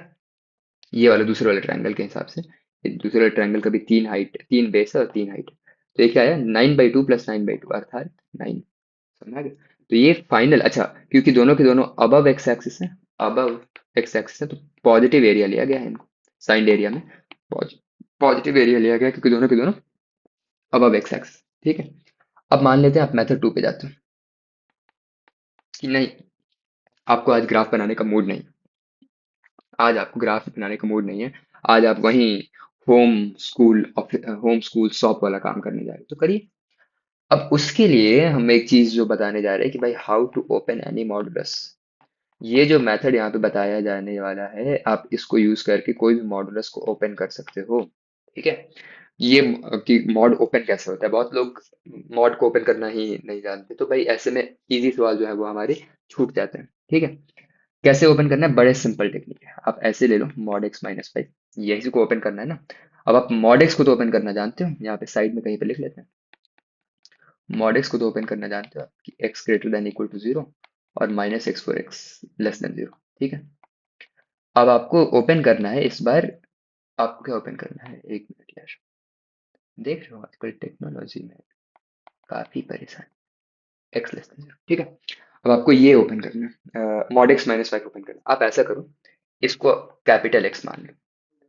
ये वाले दूसरे वाले ट्रायंगल के हिसाब से, ये दूसरे वाले ट्रायंगल का भी तीन हाइट, तीन बेस है और तीन हाइट है। तो ये क्या आया? Nine by two plus nine by two अर्थात नाइन। समझ गए? तो ये फाइनल, अच्छा क्योंकि दोनों के दोनों अबव एक्स एक्सिस है, अबव एक्स एक्सिस है, तो पॉजिटिव एरिया लिया गया है इनको, साइंड एरिया में पॉजिटिव एरिया लिया गया क्योंकि दोनों के दोनों अबव एक्स एक्सिस। ठीक है, अब मान लेते हैं आप मेथड टू पे जाते हो कि नहीं, आपको आज ग्राफ बनाने का मूड नहीं, आज आपको ग्राफ बनाने का मूड नहीं है, आज आप वहीं home school home school shop वाला काम करने जा रहे हो, तो करिए। अब उसके लिए हम एक चीज जो बताने जा रहे हैं कि भाई how to open any modulus. ये जो मेथड यहाँ पे बताया जाने वाला है, आप इसको यूज करके कोई भी मॉडुलस को ओपन कर सकते हो। ठीक है, ये कि मॉड ओपन कैसे होता है, बहुत लोग मॉड को ओपन करना ही नहीं जानते, तो भाई ऐसे में इजी सवाल जो है वो हमारे छूट जाते हैं। ठीक है, कैसे ओपन करना है? बड़े सिंपल टेक्निक है, आप ऐसे ले लो मॉड एक्स माइनस फाइव, यही को ओपन करना है ना। अब आप मॉड एक्स को तो ओपन करना जानते हो, यहाँ पे साइड में कहीं पे लिख लेते हैं। मॉड एक्स को तो ओपन करना जानते हो आप कि x greater than equal to zero और minus x for x less than zero. ठीक है, अब आपको ओपन करना है इस बार, आपको क्या ओपन करना है? एक मिनट यार, देख रहे हो आजकल टेक्नोलॉजी में काफी परेशानी। एक्स लेस देन जीरो, ठीक है। अब आपको ये ओपन करना है, mod x minus five open करना है। आप ऐसा करो, इसको कैपिटल एक्स मान लो।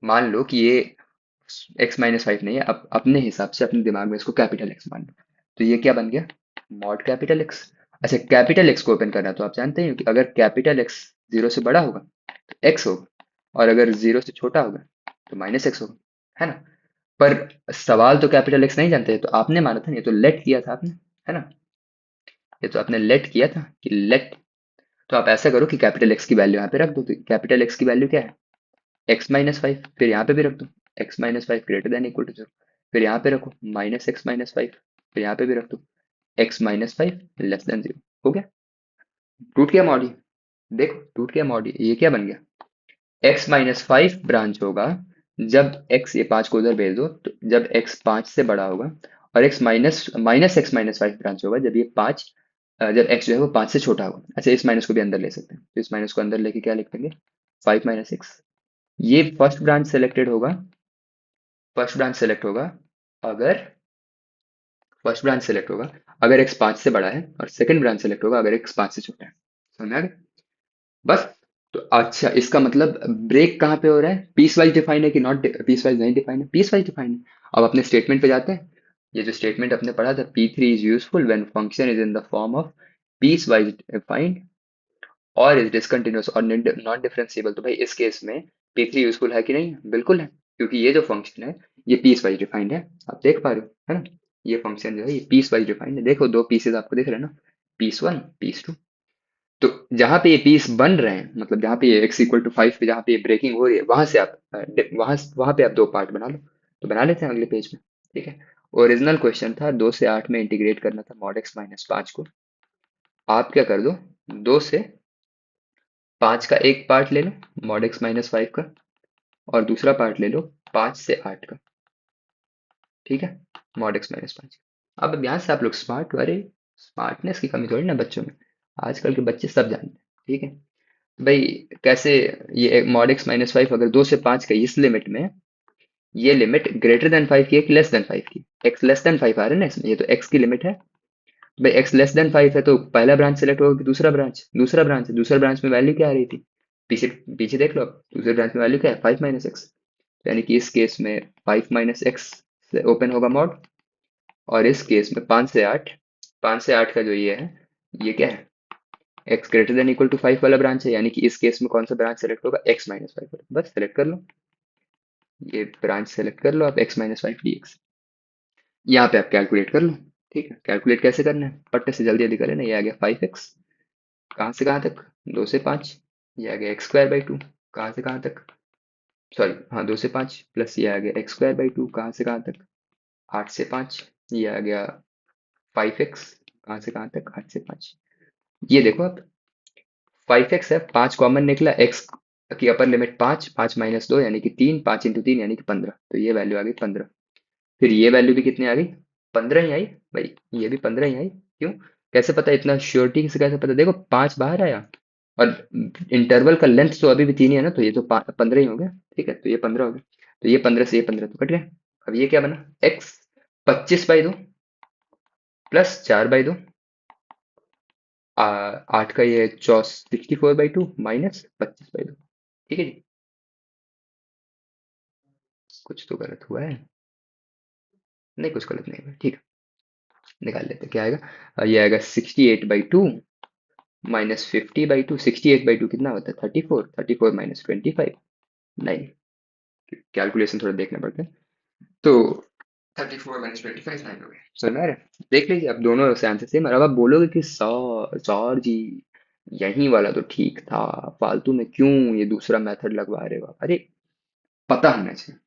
मान लो कि ये एक्स माइनस फाइव नहीं है, अब अपने हिसाब से अपने दिमाग में इसको कैपिटल एक्स मान लो। तो ये क्या बन गया? Mod capital x. अच्छा, कैपिटल एक्स को ओपन करना है तो आप जानते हैं कि अगर कैपिटल एक्स जीरो से बड़ा होगा तो एक्स होगा, और अगर जीरो से छोटा होगा तो माइनस एक्स होगा, है ना? पर सवाल तो कैपिटल एक्स नहीं जानते, तो आपने माना था, ये तो लेट किया था आपने, है ना? ये तो आपने लेट किया था कि लेट। तो आप ऐसा करो कि कैपिटल एक्स की वैल्यू यहाँ पे रख दो, तो कैपिटल एक्स की वैल्यू क्या है? X minus five. फिर यहाँ पे भी रख दो x minus five greater than equal to zero. फिर यहाँ पे रखो माइनस एक्स माइनस फाइव। फिर यहाँ पे भी रख दो x minus five less than zero. हो गया? टूट गया मॉडी, देखो टूट गया मॉडी। ये क्या बन गया? एक्स माइनस फाइव ब्रांच होगा जब एक्स, ये पाँच को उधर भेज दो, तो जब एक्स पाँच से बड़ा होगा। और x minus minus x minus five branch होगा जब ये पाँच, जब एक्स जो है वो पाँच से छोटा होगा। अच्छा, इस माइनस को भी अंदर ले सकते हैं, तो इस माइनस को अंदर लेके क्या लिख देंगे? Five minus x. ये फर्स्ट ब्रांच सेलेक्टेड होगा, फर्स्ट ब्रांच सेलेक्ट होगा अगर फर्स्ट ब्रांच सेलेक्ट होगा अगर x 5 से बड़ा है, और सेकंड ब्रांच सेलेक्ट होगा अगर x 5 से छोटा है। समझ में आ गया? बस। तो अच्छा, इसका मतलब ब्रेक कहाँ पे हो रहा है? पीस वाइज डिफाइन है कि नॉट? पीस वाइज नहीं डिफाइन है, पीस वाइज डिफाइन है। अब अपने स्टेटमेंट पे जाते हैं। ये जो स्टेटमेंट अपने पढ़ा था, P3 is useful when function is in the form of peace wise defined और इज डिसकंटिन्यूअस और नॉन डिफरेंशिएबल। तो भाई इस केस में P3 यूजफुल है कि नहीं? बिल्कुल है, क्योंकि ये जो फंक्शन है ये पीस वाइज डिफाइंड है। आप देख पा रहे हो, है ना? ये फंक्शन जो है ये पीस वाइज डिफाइंड है। देखो दो पीसेस आपको दिख रहे हैं ना, पीस वन, पीस टू। तो जहां पे ये पीस बन रहे हैं, मतलब जहां पे ये x इक्वल टू 5 पे जहां पे ये ब्रेकिंग हो रही है, वहां से आप वहां वहां पे आप दो पार्ट बना लो। तो बना लेते हैं अगले पेज में। ठीक है। ओरिजिनल क्वेश्चन था 2 से 8 में इंटीग्रेट करना था मॉड एक्स माइनस 5 को। आप क्या कर दो, 2 से 5 का एक पार्ट ले लो, मॉड एक्स माइनस 5 का, और दूसरा पार्ट ले लो 5 से 8 का। ठीक है, मॉड एक्स माइनस 5। अब यहाँ से आप लोग स्मार्ट, अरे स्मार्टनेस की कमी थोड़ी ना बच्चों में, आजकल के बच्चे सब जानते हैं। ठीक है भाई, कैसे? ये मॉड एक्स माइनस 5 अगर 2 से 5 का इस लिमिट में, ये लिमिट ग्रेटर देन 5 की है कि लेस देन 5 की? एक्स लेस देन 5 आ रहा है ना इसमें, ये तो एक्स की लिमिट है। भाई एक्स लेस देन 5 है तो पहला ब्रांच सेलेक्ट होगा कि दूसरा ब्रांच? दूसरा ब्रांच है। दूसरा ब्रांच में वैल्यू क्या आ रही थी? पीछे पीछे देख लो आप, दूसरे ब्रांच में वैल्यू क्या है? 5 - x। यानी कि इस केस में 5 - x से ओपन होगा मॉड, और इस केस में 5 से 8, 5 से 8 का जो ये है, ये क्या है? X greater than equal to 5 वाला ब्रांच है, यानी कि इस केस में कौन सा ब्रांच सेलेक्ट होगा? x - 5 वाला। बस सेलेक्ट कर लो, ये ब्रांच सेलेक्ट कर लो आप, x - 5 dx। यहाँ पे आप कैलकुलेट कर लो। ठीक है, कैलकुलेट कैसे करना है, पट्टे से जल्दी जल्दी कर लेना। ये आ गया 5x, कहाँ से कहाँ तक? 2 से 5। ये आ गया x² बाई 2, कहाँ से कहाँ तक? सॉरी हाँ, 2 से 5 प्लस ये आ गया x² बाई 2, कहाँ से कहाँ तक? 8 से 5। ये आ गया 5x, कहाँ से कहाँ तक? 8 से 5। ये देखो आप, 5x है, 5 कॉमन निकला, x की अपर लिमिट 5, 5 - 2 यानी कि 3, 5 × 3 यानी कि 15। तो ये वैल्यू आ गई 15। फिर ये वैल्यू भी कितनी आ गई? 15 ही आई भाई, ये भी 15 ही आई। क्यों? कैसे पता? इतना श्योरिटी से कैसे पता? देखो 5 बाहर आया, और इंटरवल का लेंथ तो अभी भी 3 ही है ना, तो ये तो 15 ही हो गया। ठीक है, तो ये 15 हो गया। तो ये 15 से ये 15 तो कट गया। अब ये क्या बना? x 25/2 प्लस 4/2, 8 का ये 64/2 माइनस 25/2। ठीक है जी, कुछ तो गलत हुआ है? नहीं, कुछ गलत नहीं हुआ। ठीक है, निकाल लेते हैं क्या आएगा। ये आएगा 68/2 -50/2। 68/2 कितना होता है? 34। 34 - 25, 9। कैलकुलेशन थोड़ा देखना पड़ता है। तो 34 - 25 9 हो गया। समझ में आ रहा है? देख लीजिए, अब दोनों से आंसर सेम। अब आप बोलोगे कि सर जी यही वाला तो ठीक था, फालतू में क्यों ये दूसरा मेथड लगवा रहे हो आप? अरे पता होना चाहिए,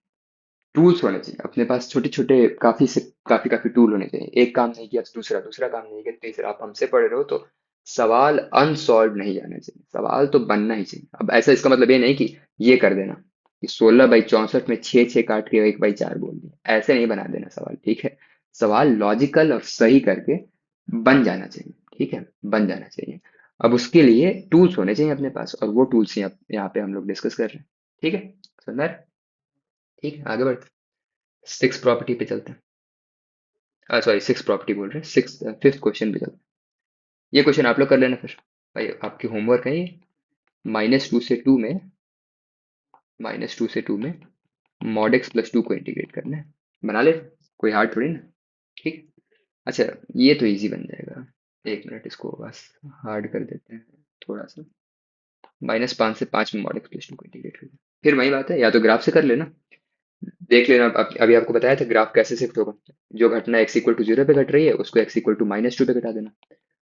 टूल्स होने चाहिए अपने पास, छोटे छोटे काफी से काफी काफी टूल होने चाहिए। एक काम नहीं किया तो दूसरा, दूसरा काम नहीं किया तो तीसरा। आप हमसे पढ़ रहे हो तो सवाल अनसॉल्व नहीं जाना चाहिए, सवाल तो बनना ही चाहिए। अब ऐसा इसका मतलब ये नहीं कि ये कर देना कि 16/64 में 6 6 काट के 1/4 बोल दिया, ऐसे नहीं बना देना सवाल। ठीक है, सवाल लॉजिकल और सही करके बन जाना चाहिए। ठीक है, बन जाना चाहिए। अब उसके लिए टूल्स होने चाहिए अपने पास, और वो टूल्स यहाँ पे हम लोग डिस्कस कर रहे हैं। ठीक है, समझ? ठीक है, आगे बढ़ते हैं। सिक्स प्रॉपर्टी पे चलते हैं। सॉरी, सिक्स प्रॉपर्टी बोल रहे हैं, सिक्स फिफ्थ क्वेश्चन पे चलते हैं। ये क्वेश्चन आप लोग कर लेना फिर, भाई आपकी होमवर्क है ये। -2 से 2 में मॉड एक्स प्लस 2 को इंटीग्रेट करना है। बना ले, कोई हार्ड थोड़ी ना। ठीक। अच्छा, ये तो इजी बन जाएगा। एक मिनट, इसको बस हार्ड कर देते हैं थोड़ा सा। -5 से 5 में मॉड एक्स प्लस 2 को इंटीग्रेट करना है। फिर वही बात है, या तो ग्राफ से कर लेना। देख लेना, अभी आपको बताया था ग्राफ कैसे शिफ्ट होगा। जो घटना x = 0 पे घट रही है उसको x = -2 पे घटा देना,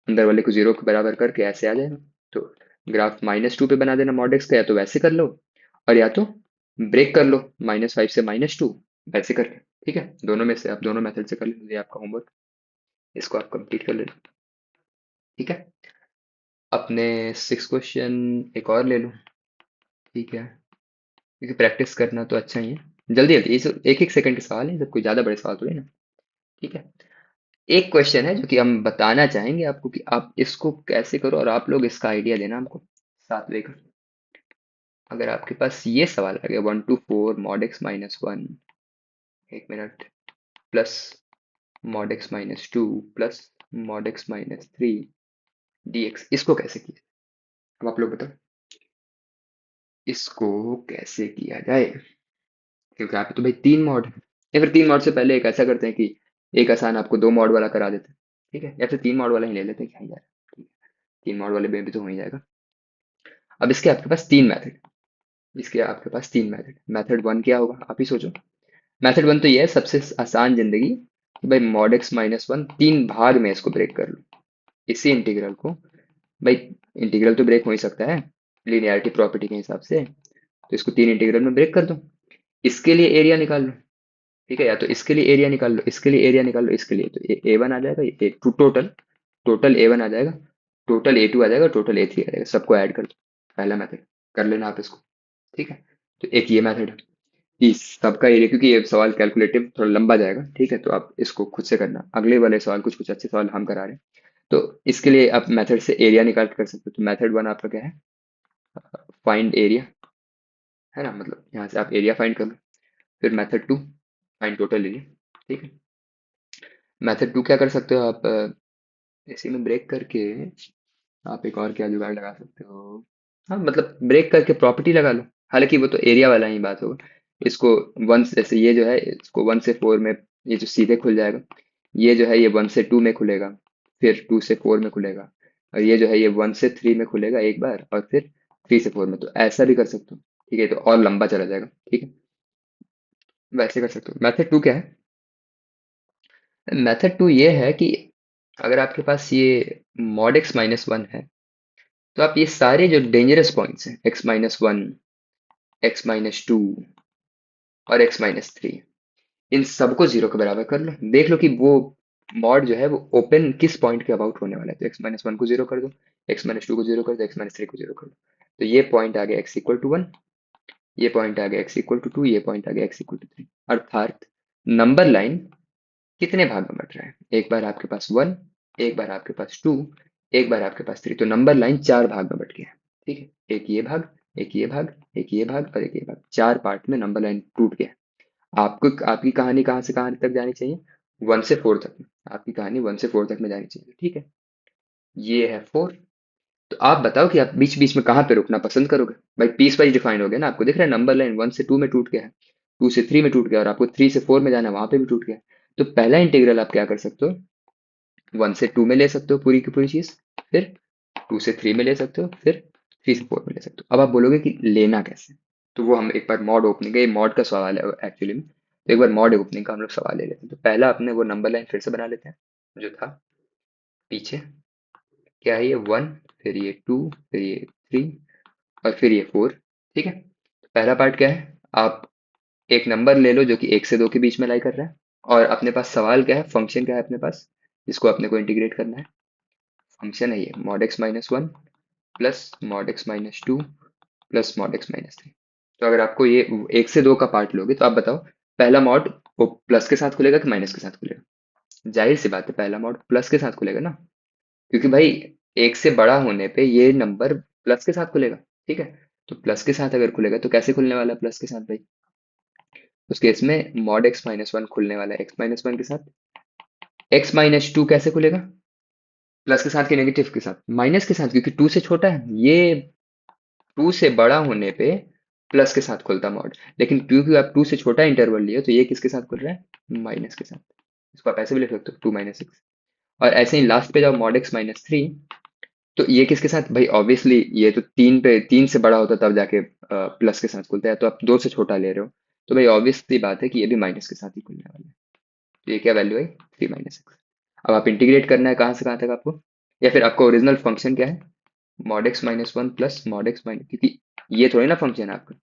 अंदर वाले को 0 के बराबर करके ऐसे आ जाएगा। तो ग्राफ -2 पे बना देना मॉड एक्स का, या तो वैसे कर लो, और या तो ब्रेक कर लो -5 से -2 वैसे करके। ठीक है, दोनों में से आप दोनों मेथड से कर लो, ये आपका होमवर्क, इसको आप कंप्लीट कर लेना। ठीक है, अपने सिक्स क्वेश्चन एक और ले लो। ठीक है, क्योंकि प्रैक्टिस करना तो अच्छा ही है। जल्दी जल्दी, ये सब एक एक सेकंड के सवाल है, सब कोई ज्यादा बड़े सवाल थोड़ी ना। ठीक है, एक क्वेश्चन है जो कि हम बताना चाहेंगे आपको कि आप इसको कैसे करो, और आप लोग इसका आइडिया देना हमको सातवें का। अगर आपके पास ये सवाल आ गया 1 to 4 mod x -1, एक minute, plus mod x minus two plus mod x minus three D x, इसको कैसे किया? अब आप लोग बताओ इसको कैसे किया जाए, क्योंकि यहाँ पे तो भाई तीन मॉड है। या फिर तीन मॉड से पहले एक ऐसा करते हैं कि एक आसान आपको दो मॉड वाला करा देते हैं, ठीक है? या फिर तीन मॉड वाला ही ले लेते हैं, क्या यार, ठीक है, तीन मॉड वाले में भी तो हो ही जाएगा। अब इसके आपके पास तीन मेथड, इसके आपके पास तीन मेथड, मेथड वन क्या होगा आप ही सोचो। मेथड वन तो ये है सबसे आसान जिंदगी कि भाई मॉड एक्स माइनस वन तीन भाग में इसको ब्रेक कर लो, इसी इंटीग्रल को। भाई इंटीग्रल तो ब्रेक हो ही सकता है लिनियरिटी प्रॉपर्टी के हिसाब से, तो इसको तीन इंटीग्रल में ब्रेक कर दो। इसके लिए एरिया निकाल लो, ठीक है? या तो इसके लिए एरिया निकाल लो, इसके लिए एरिया निकाल लो, इसके लिए तो ए वन आ जाएगा, a two total, total a one आ जाएगा, टोटल ए टू आ जाएगा, टोटल ए थ्री आ जाएगा, सबको ऐड कर दो। पहला मेथड कर लेना आप इसको, ठीक है? तो एक ये मेथड है कि सबका एरिया, क्योंकि ये सवाल कैलकुलेटिव थोड़ा लंबा जाएगा, ठीक है? तो आप इसको खुद से करना, अगले वाले सवाल कुछ कुछ अच्छे सवाल हम करा रहे हैं। तो इसके लिए आप मेथड से एरिया निकाल के कर सकते हो। तो मेथड वन आपका क्या है, फाइंड एरिया, है ना? मतलब यहाँ से आप एरिया फाइंड कर लो। फिर method to find total area, ठीक है? मेथड टू क्या कर सकते हो आप, इसी में ब्रेक करके आप एक और क्या जुगाड़ लगा सकते हो। हाँ मतलब ब्रेक करके प्रॉपर्टी लगा लो, हालांकि वो तो एरिया वाला ही बात होगा। इसको वन से, जैसे ये जो है इसको वन से फोर में, ये जो सीधे खुल जाएगा, ये जो है ये वन से टू में खुलेगा, फिर टू से फोर में खुलेगा, और ये जो है ये वन से थ्री में खुलेगा एक बार, और फिर थ्री से फोर में। तो ऐसा भी कर सकते हो, ठीक है? तो और लंबा चला जाएगा, ठीक है? वैसे कर सकते हो। मेथड टू क्या है, मेथड टू ये है कि अगर आपके पास ये मॉड एक्स माइनस वन है, तो आप ये सारे जो डेंजरस पॉइंट्स हैं, x minus one, x minus two और एक्स माइनस थ्री, इन सबको जीरो के बराबर कर लो। देख लो कि वो मॉड जो है वो ओपन किस पॉइंट के अबाउट होने वाला है। तो एक्स माइनस वन को जीरो कर दो, एक्स माइनस टू को जीरो कर दो, एक्स माइनस थ्री को जीरो कर दो। तो ये पॉइंट आ गया एक्स इक्वल टू वन, ये पॉइंट आ गया एक्स इक्वल टू टू, ये पॉइंट आ गया एक्स इक्वल टू थ्री। अर्थात नंबर लाइन कितने भाग में बट रहा है, एक बार आपके पास वन, एक बार आपके पास टू, एक बार आपके पास थ्री। तो नंबर लाइन चार भाग में बट गया है, ठीक है? एक ये भाग, एक ये भाग, एक ये भाग और एक ये भाग, चार पार्ट में नंबर लाइन टूट गया है। आपको आपकी कहानी कहाँ से कहाँ तक जानी चाहिए, वन से फोर तक में। आपकी कहानी वन से फोर तक में जानी चाहिए, ठीक है? ये है फोर। तो आप बताओ कि आप बीच बीच में कहाँ पे रुकना पसंद करोगे? भाई पीस वाइज डिफाइन हो गया ना, आपको दिख रहा है नंबर लाइन वन से टू में टूट गया है, टू से थ्री में टूट गया, और आपको थ्री से फोर में जाना है, वहां पे भी टूट गया है। तो पहला इंटीग्रल आप क्या कर सकते हो, वन से टू में ले सकते हो पूरी की पूरी चीज, फिर टू से थ्री में ले सकते हो, फिर थ्री से फोर में ले सकते हो। अब आप बोलोगे कि लेना कैसे, तो वो हम एक बार मॉड ओपनिंग, ये मॉड का सवाल है एक्चुअली में, तो एक बार मॉड ओपनिंग का हम लोग सवाल ले लेते हैं। तो पहला अपने वो नंबर लाइन फिर से बना लेते हैं जो था पीछे, क्या है ये वन, फिर ये टू, फिर ये थ्री और फिर ये फोर, ठीक है? तो पहला पार्ट क्या है, आप एक नंबर ले लो जो कि एक से दो के बीच में लाई कर रहा है, और अपने पास सवाल क्या है, फंक्शन क्या है अपने पास, जिसको अपने को इंटीग्रेट करना है। फंक्शन है ये mod x minus one plus mod x minus two plus mod x minus three. तो अगर आपको ये एक से दो का पार्ट लोगे तो आप बताओ पहला मॉड वो प्लस के साथ खुलेगा कि माइनस के साथ खुलेगा? जाहिर सी बात है पहला मॉड प्लस के साथ खुलेगा ना, क्योंकि भाई एक से बड़ा होने पे ये नंबर प्लस के साथ खुलेगा, ठीक है? तो प्लस के साथ अगर खुलेगा तो कैसे खुलने वाला है प्लस के साथ भाई? उस केस में मॉड एक्स माइनस वन खुलने वाला है एक्स माइनस वन के साथ। एक्स माइनस टू कैसे खुलेगा, प्लस के साथ कि नेगेटिव के साथ? माइनस के साथ, क्योंकि टू से छोटा है ये, टू से बड़ा होने पे प्लस के साथ खुलता मॉड, लेकिन क्योंकि आप टू से छोटा इंटरवल लिए तो ये किसके साथ खुल रहा है, माइनस के साथ। इसको आप ऐसे भी लिख सकते हो टू माइनस सिक्स। और ऐसे ही लास्ट पे जाओ मॉड एक्स माइनस थ्री, तो ये किसके साथ भाई, ऑब्वियसली ये तो तीन पे, तीन से बड़ा होता तब जाके प्लस के साथ खुलता है, तो आप दो से छोटा ले रहे हो, तो भाई ऑब्वियसली बात है कि ये भी माइनस के साथ ही खुलने वाला है। तो ये क्या वैल्यू आई, थ्री माइनस एक्स। अब आप इंटीग्रेट करना है कहाँ से कहाँ तक आपको, या फिर आपका ओरिजिनल फंक्शन क्या है, mod x minus one plus mod x minus, क्योंकि ये थोड़ी ना फंक्शन है आपका,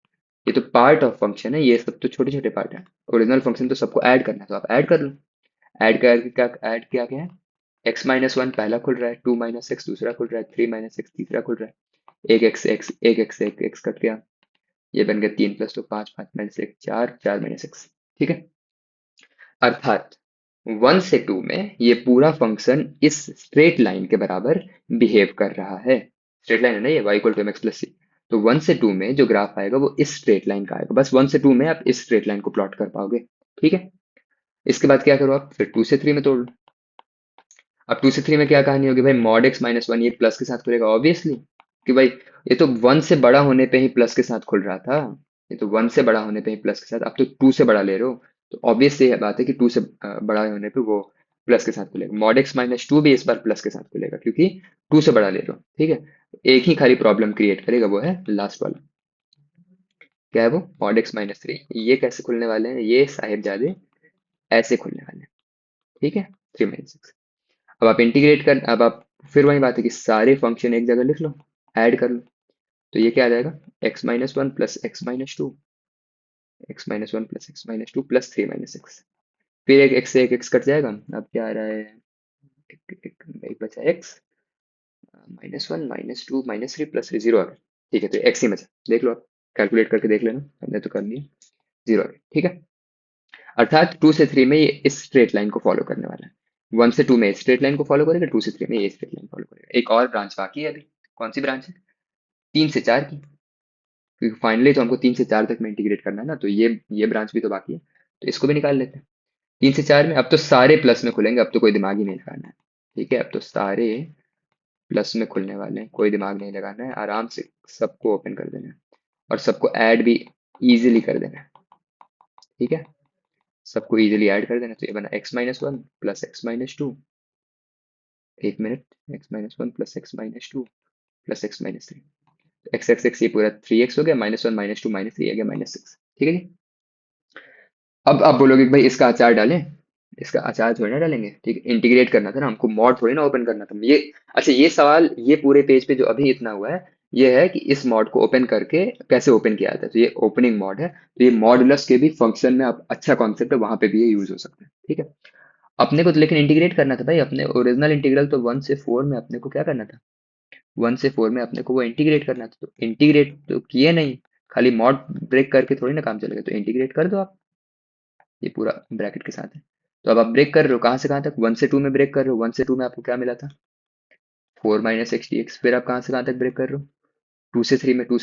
ये तो पार्ट ऑफ फंक्शन है, ये सब तो छोटे छोटे पार्ट है। ओरिजिनल फंक्शन तो सबको ऐड करना है, तो आप ऐड कर लो। ऐड करके क्या ऐड किया गया है, एक्स माइनस वन पहला खुल रहा है, टू माइनस एक्स दूसरा खुल रहा है, थ्री माइनस एक्स तीसरा खुल रहा है, एक एक्स कट गया, ये बन गया तीन प्लस दो पाँच, पाँच माइनस एक चार, चार माइनस एक्स, ठीक है? अर्थात वन से टू में ये पूरा फंक्शन इस स्ट्रेट लाइन के बराबर बिहेव कर रहा है। स्ट्रेट लाइन है ना ये, y equal to m x plus c. तो वन से टू में जो ग्राफ आएगा वो इस स्ट्रेट लाइन का आएगा, बस वन से टू में आप इस स्ट्रेट लाइन को प्लॉट कर पाओगे, ठीक है? इसके बाद क्या करो आप, फिर 2 से 3 में तोड़ लो। अब 2 से 3 में क्या कहानी होगी भाई, मॉड एक्स माइनस वन, ये प्लस के साथ खुलेगा ऑब्वियसली, कि भाई ये तो 1 से बड़ा होने पे ही प्लस के साथ खुल रहा था। ये तो 1 से बड़ा होने पे ही प्लस के साथ, अब तो 2 से बड़ा ले रहे हो, तो ऑब्वियस ये बात है कि 2 से बड़ा होने पे वो प्लस के साथ खुलेगा। मॉड एक्स माइनस टू भी इस बार प्लस के साथ खुलेगा, क्योंकि 2 से बड़ा ले रहे हो, ठीक है। एक ही खाली प्रॉब्लम क्रिएट करेगा, वो है लास्ट वाला। क्या है वो, मॉड एक्स माइनस थ्री। ये कैसे खुलने वाले हैं ये साहिबजादे, ऐसे खुलने वाले हैं, ठीक है। 3 - 6। अब आप इंटीग्रेट कर, अब आप फिर वही बात है कि सारे फंक्शन एक जगह लिख लो, ऐड कर लो। तो ये क्या आ जाएगा, x-1 plus x-2, x-1 plus x-2 plus 3 - 6। फिर एक x से एक x कट जाएगा। अब क्या आ रहा है, एक बचा x, -1 -2 -3 प्लस 3, जीरो आ गया। ठीक है, तो x ही बचा, देख लो आप, कैलकुलेट करके देख लेना, हमने तो कर लिया, जीरो आ गया, ठीक है। अर्थात 2 से 3 में ये इस स्ट्रेट लाइन को फॉलो करने वाला है। 1 से 2 में स्ट्रेट लाइन को फॉलो करेगा, 2 से 3 में ये स्ट्रेट लाइन फॉलो करेगा। एक और ब्रांच बाकी है अभी, कौन सी ब्रांच है, 3 से 4 की, क्योंकि फाइनली तो हमको 3 से 4 तक में इंटीग्रेट करना है ना, तो ये ब्रांच भी तो बाकी है, तो इसको भी निकाल लेते हैं। 3 से 4 में अब तो सारे प्लस में खुलेंगे, अब तो कोई दिमाग ही नहीं लगाना है, ठीक है। अब तो सारे प्लस में खुलने वाले हैं, कोई दिमाग नहीं लगाना है, आराम से सबको ओपन कर देना है, और सबको ऐड भी इजीली कर देना है, ठीक है। सबको इजीली ऐड कर देना, तो ये बना x-1 plus x-2, 1 minute, x-1 plus x-2 plus x-3, x x x, ये पूरा 3x हो गया, -1 -2 -3 आ गया -6, ठीक है जी। अब आप बोलोगे कि भाई इसका अचार डालें, इसका अचार थोड़ी ना डालेंगे, ठीक है, इंटीग्रेट करना था ना हमको, मॉड थोड़ी ना ओपन करना था ये। अच्छा, ये सवाल ये पूरे पेज पे जो अभी इतना हुआ है, ये है कि इस मॉड को ओपन करके कैसे ओपन किया जाता है, तो ये ओपनिंग मॉड है, तो ये मॉडुलस के भी फंक्शन में आप, अच्छा कॉन्सेप्ट है, वहां पे भी ये यूज हो सकता है, ठीक है। अपने को तो लेकिन इंटीग्रेट करना था भाई, अपने ओरिजिनल इंटीग्रल तो 1 से 4 में अपने को क्या करना था, 1 से 4 में अपने को वो इंटीग्रेट करना था, तो इंटीग्रेट तो किए नहीं, खाली मॉड ब्रेक करके थोड़ी ना काम चलेगा, तो इंटीग्रेट कर दो आप, ये पूरा ब्रैकेट के साथ है। तो अब आप ब्रेक कर रहे हो कहाँ से कहाँ तक, 1 से 2 में ब्रेक कर रहे हो, 1 से 2 में आपको क्या मिला था, 4 - x dx, फिर आप कहाँ से कहाँ तक ब्रेक कर रहे हो, 2 से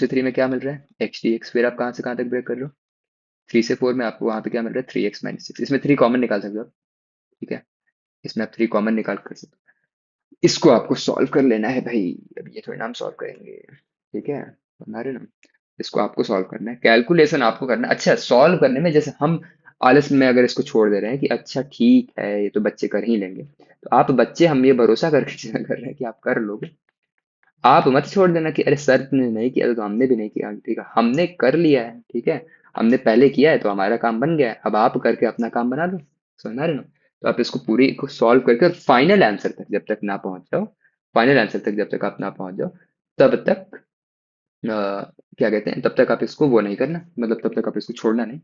3 में क्या मिल रहा है, x dx, फिर आप कहाँ से कहाँ तक ब्रेक कर रहे हो, 3 से 4 में आपको वहाँ पे क्या मिल रहा है, 3x - 6, इसमें 3 कॉमन निकाल सकते हो आप, ठीक है, इसमें आप 3 कॉमन निकाल कर सकते हो। इसको आपको सॉल्व कर लेना है भाई, अब ये थोड़ी ना हम सॉल्व करेंगे, ठीक है, बना रहे ना। इसको आपको सॉल्व करना है, कैलकुलेशन आपको करना है। अच्छा, सॉल्व करने में जैसे हम आलस में अगर इसको छोड़ दे रहे हैं कि अच्छा ठीक है ये तो बच्चे कर ही लेंगे, तो आप बच्चे, हम ये भरोसा करके कर रहे हैं कि आप कर लोगे, आप मत छोड़ देना कि अरे सर ने नहीं किया तो हमने भी नहीं किया, ठीक है, हमने कर लिया है, ठीक है, हमने पहले किया है तो हमारा काम बन गया है, अब आप करके अपना काम बना लो, समझ रहे ना। तो आप इसको पूरी को सॉल्व करके फाइनल आंसर तक जब तक ना पहुंच जाओ, फाइनल आंसर तक जब तक आप ना पहुंच जाओ, तब तक क्या कहते हैं, तब तक आप इसको वो नहीं करना, मतलब तब तक आप इसको छोड़ना नहीं।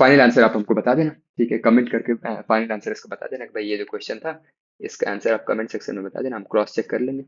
फाइनल आंसर आप हमको बता देना, ठीक है, कमेंट करके फाइनल आंसर इसका बता देना कि भाई ये जो क्वेश्चन था, इसका आंसर आप कमेंट सेक्शन में बता देना, हम क्रॉस चेक कर लेंगे।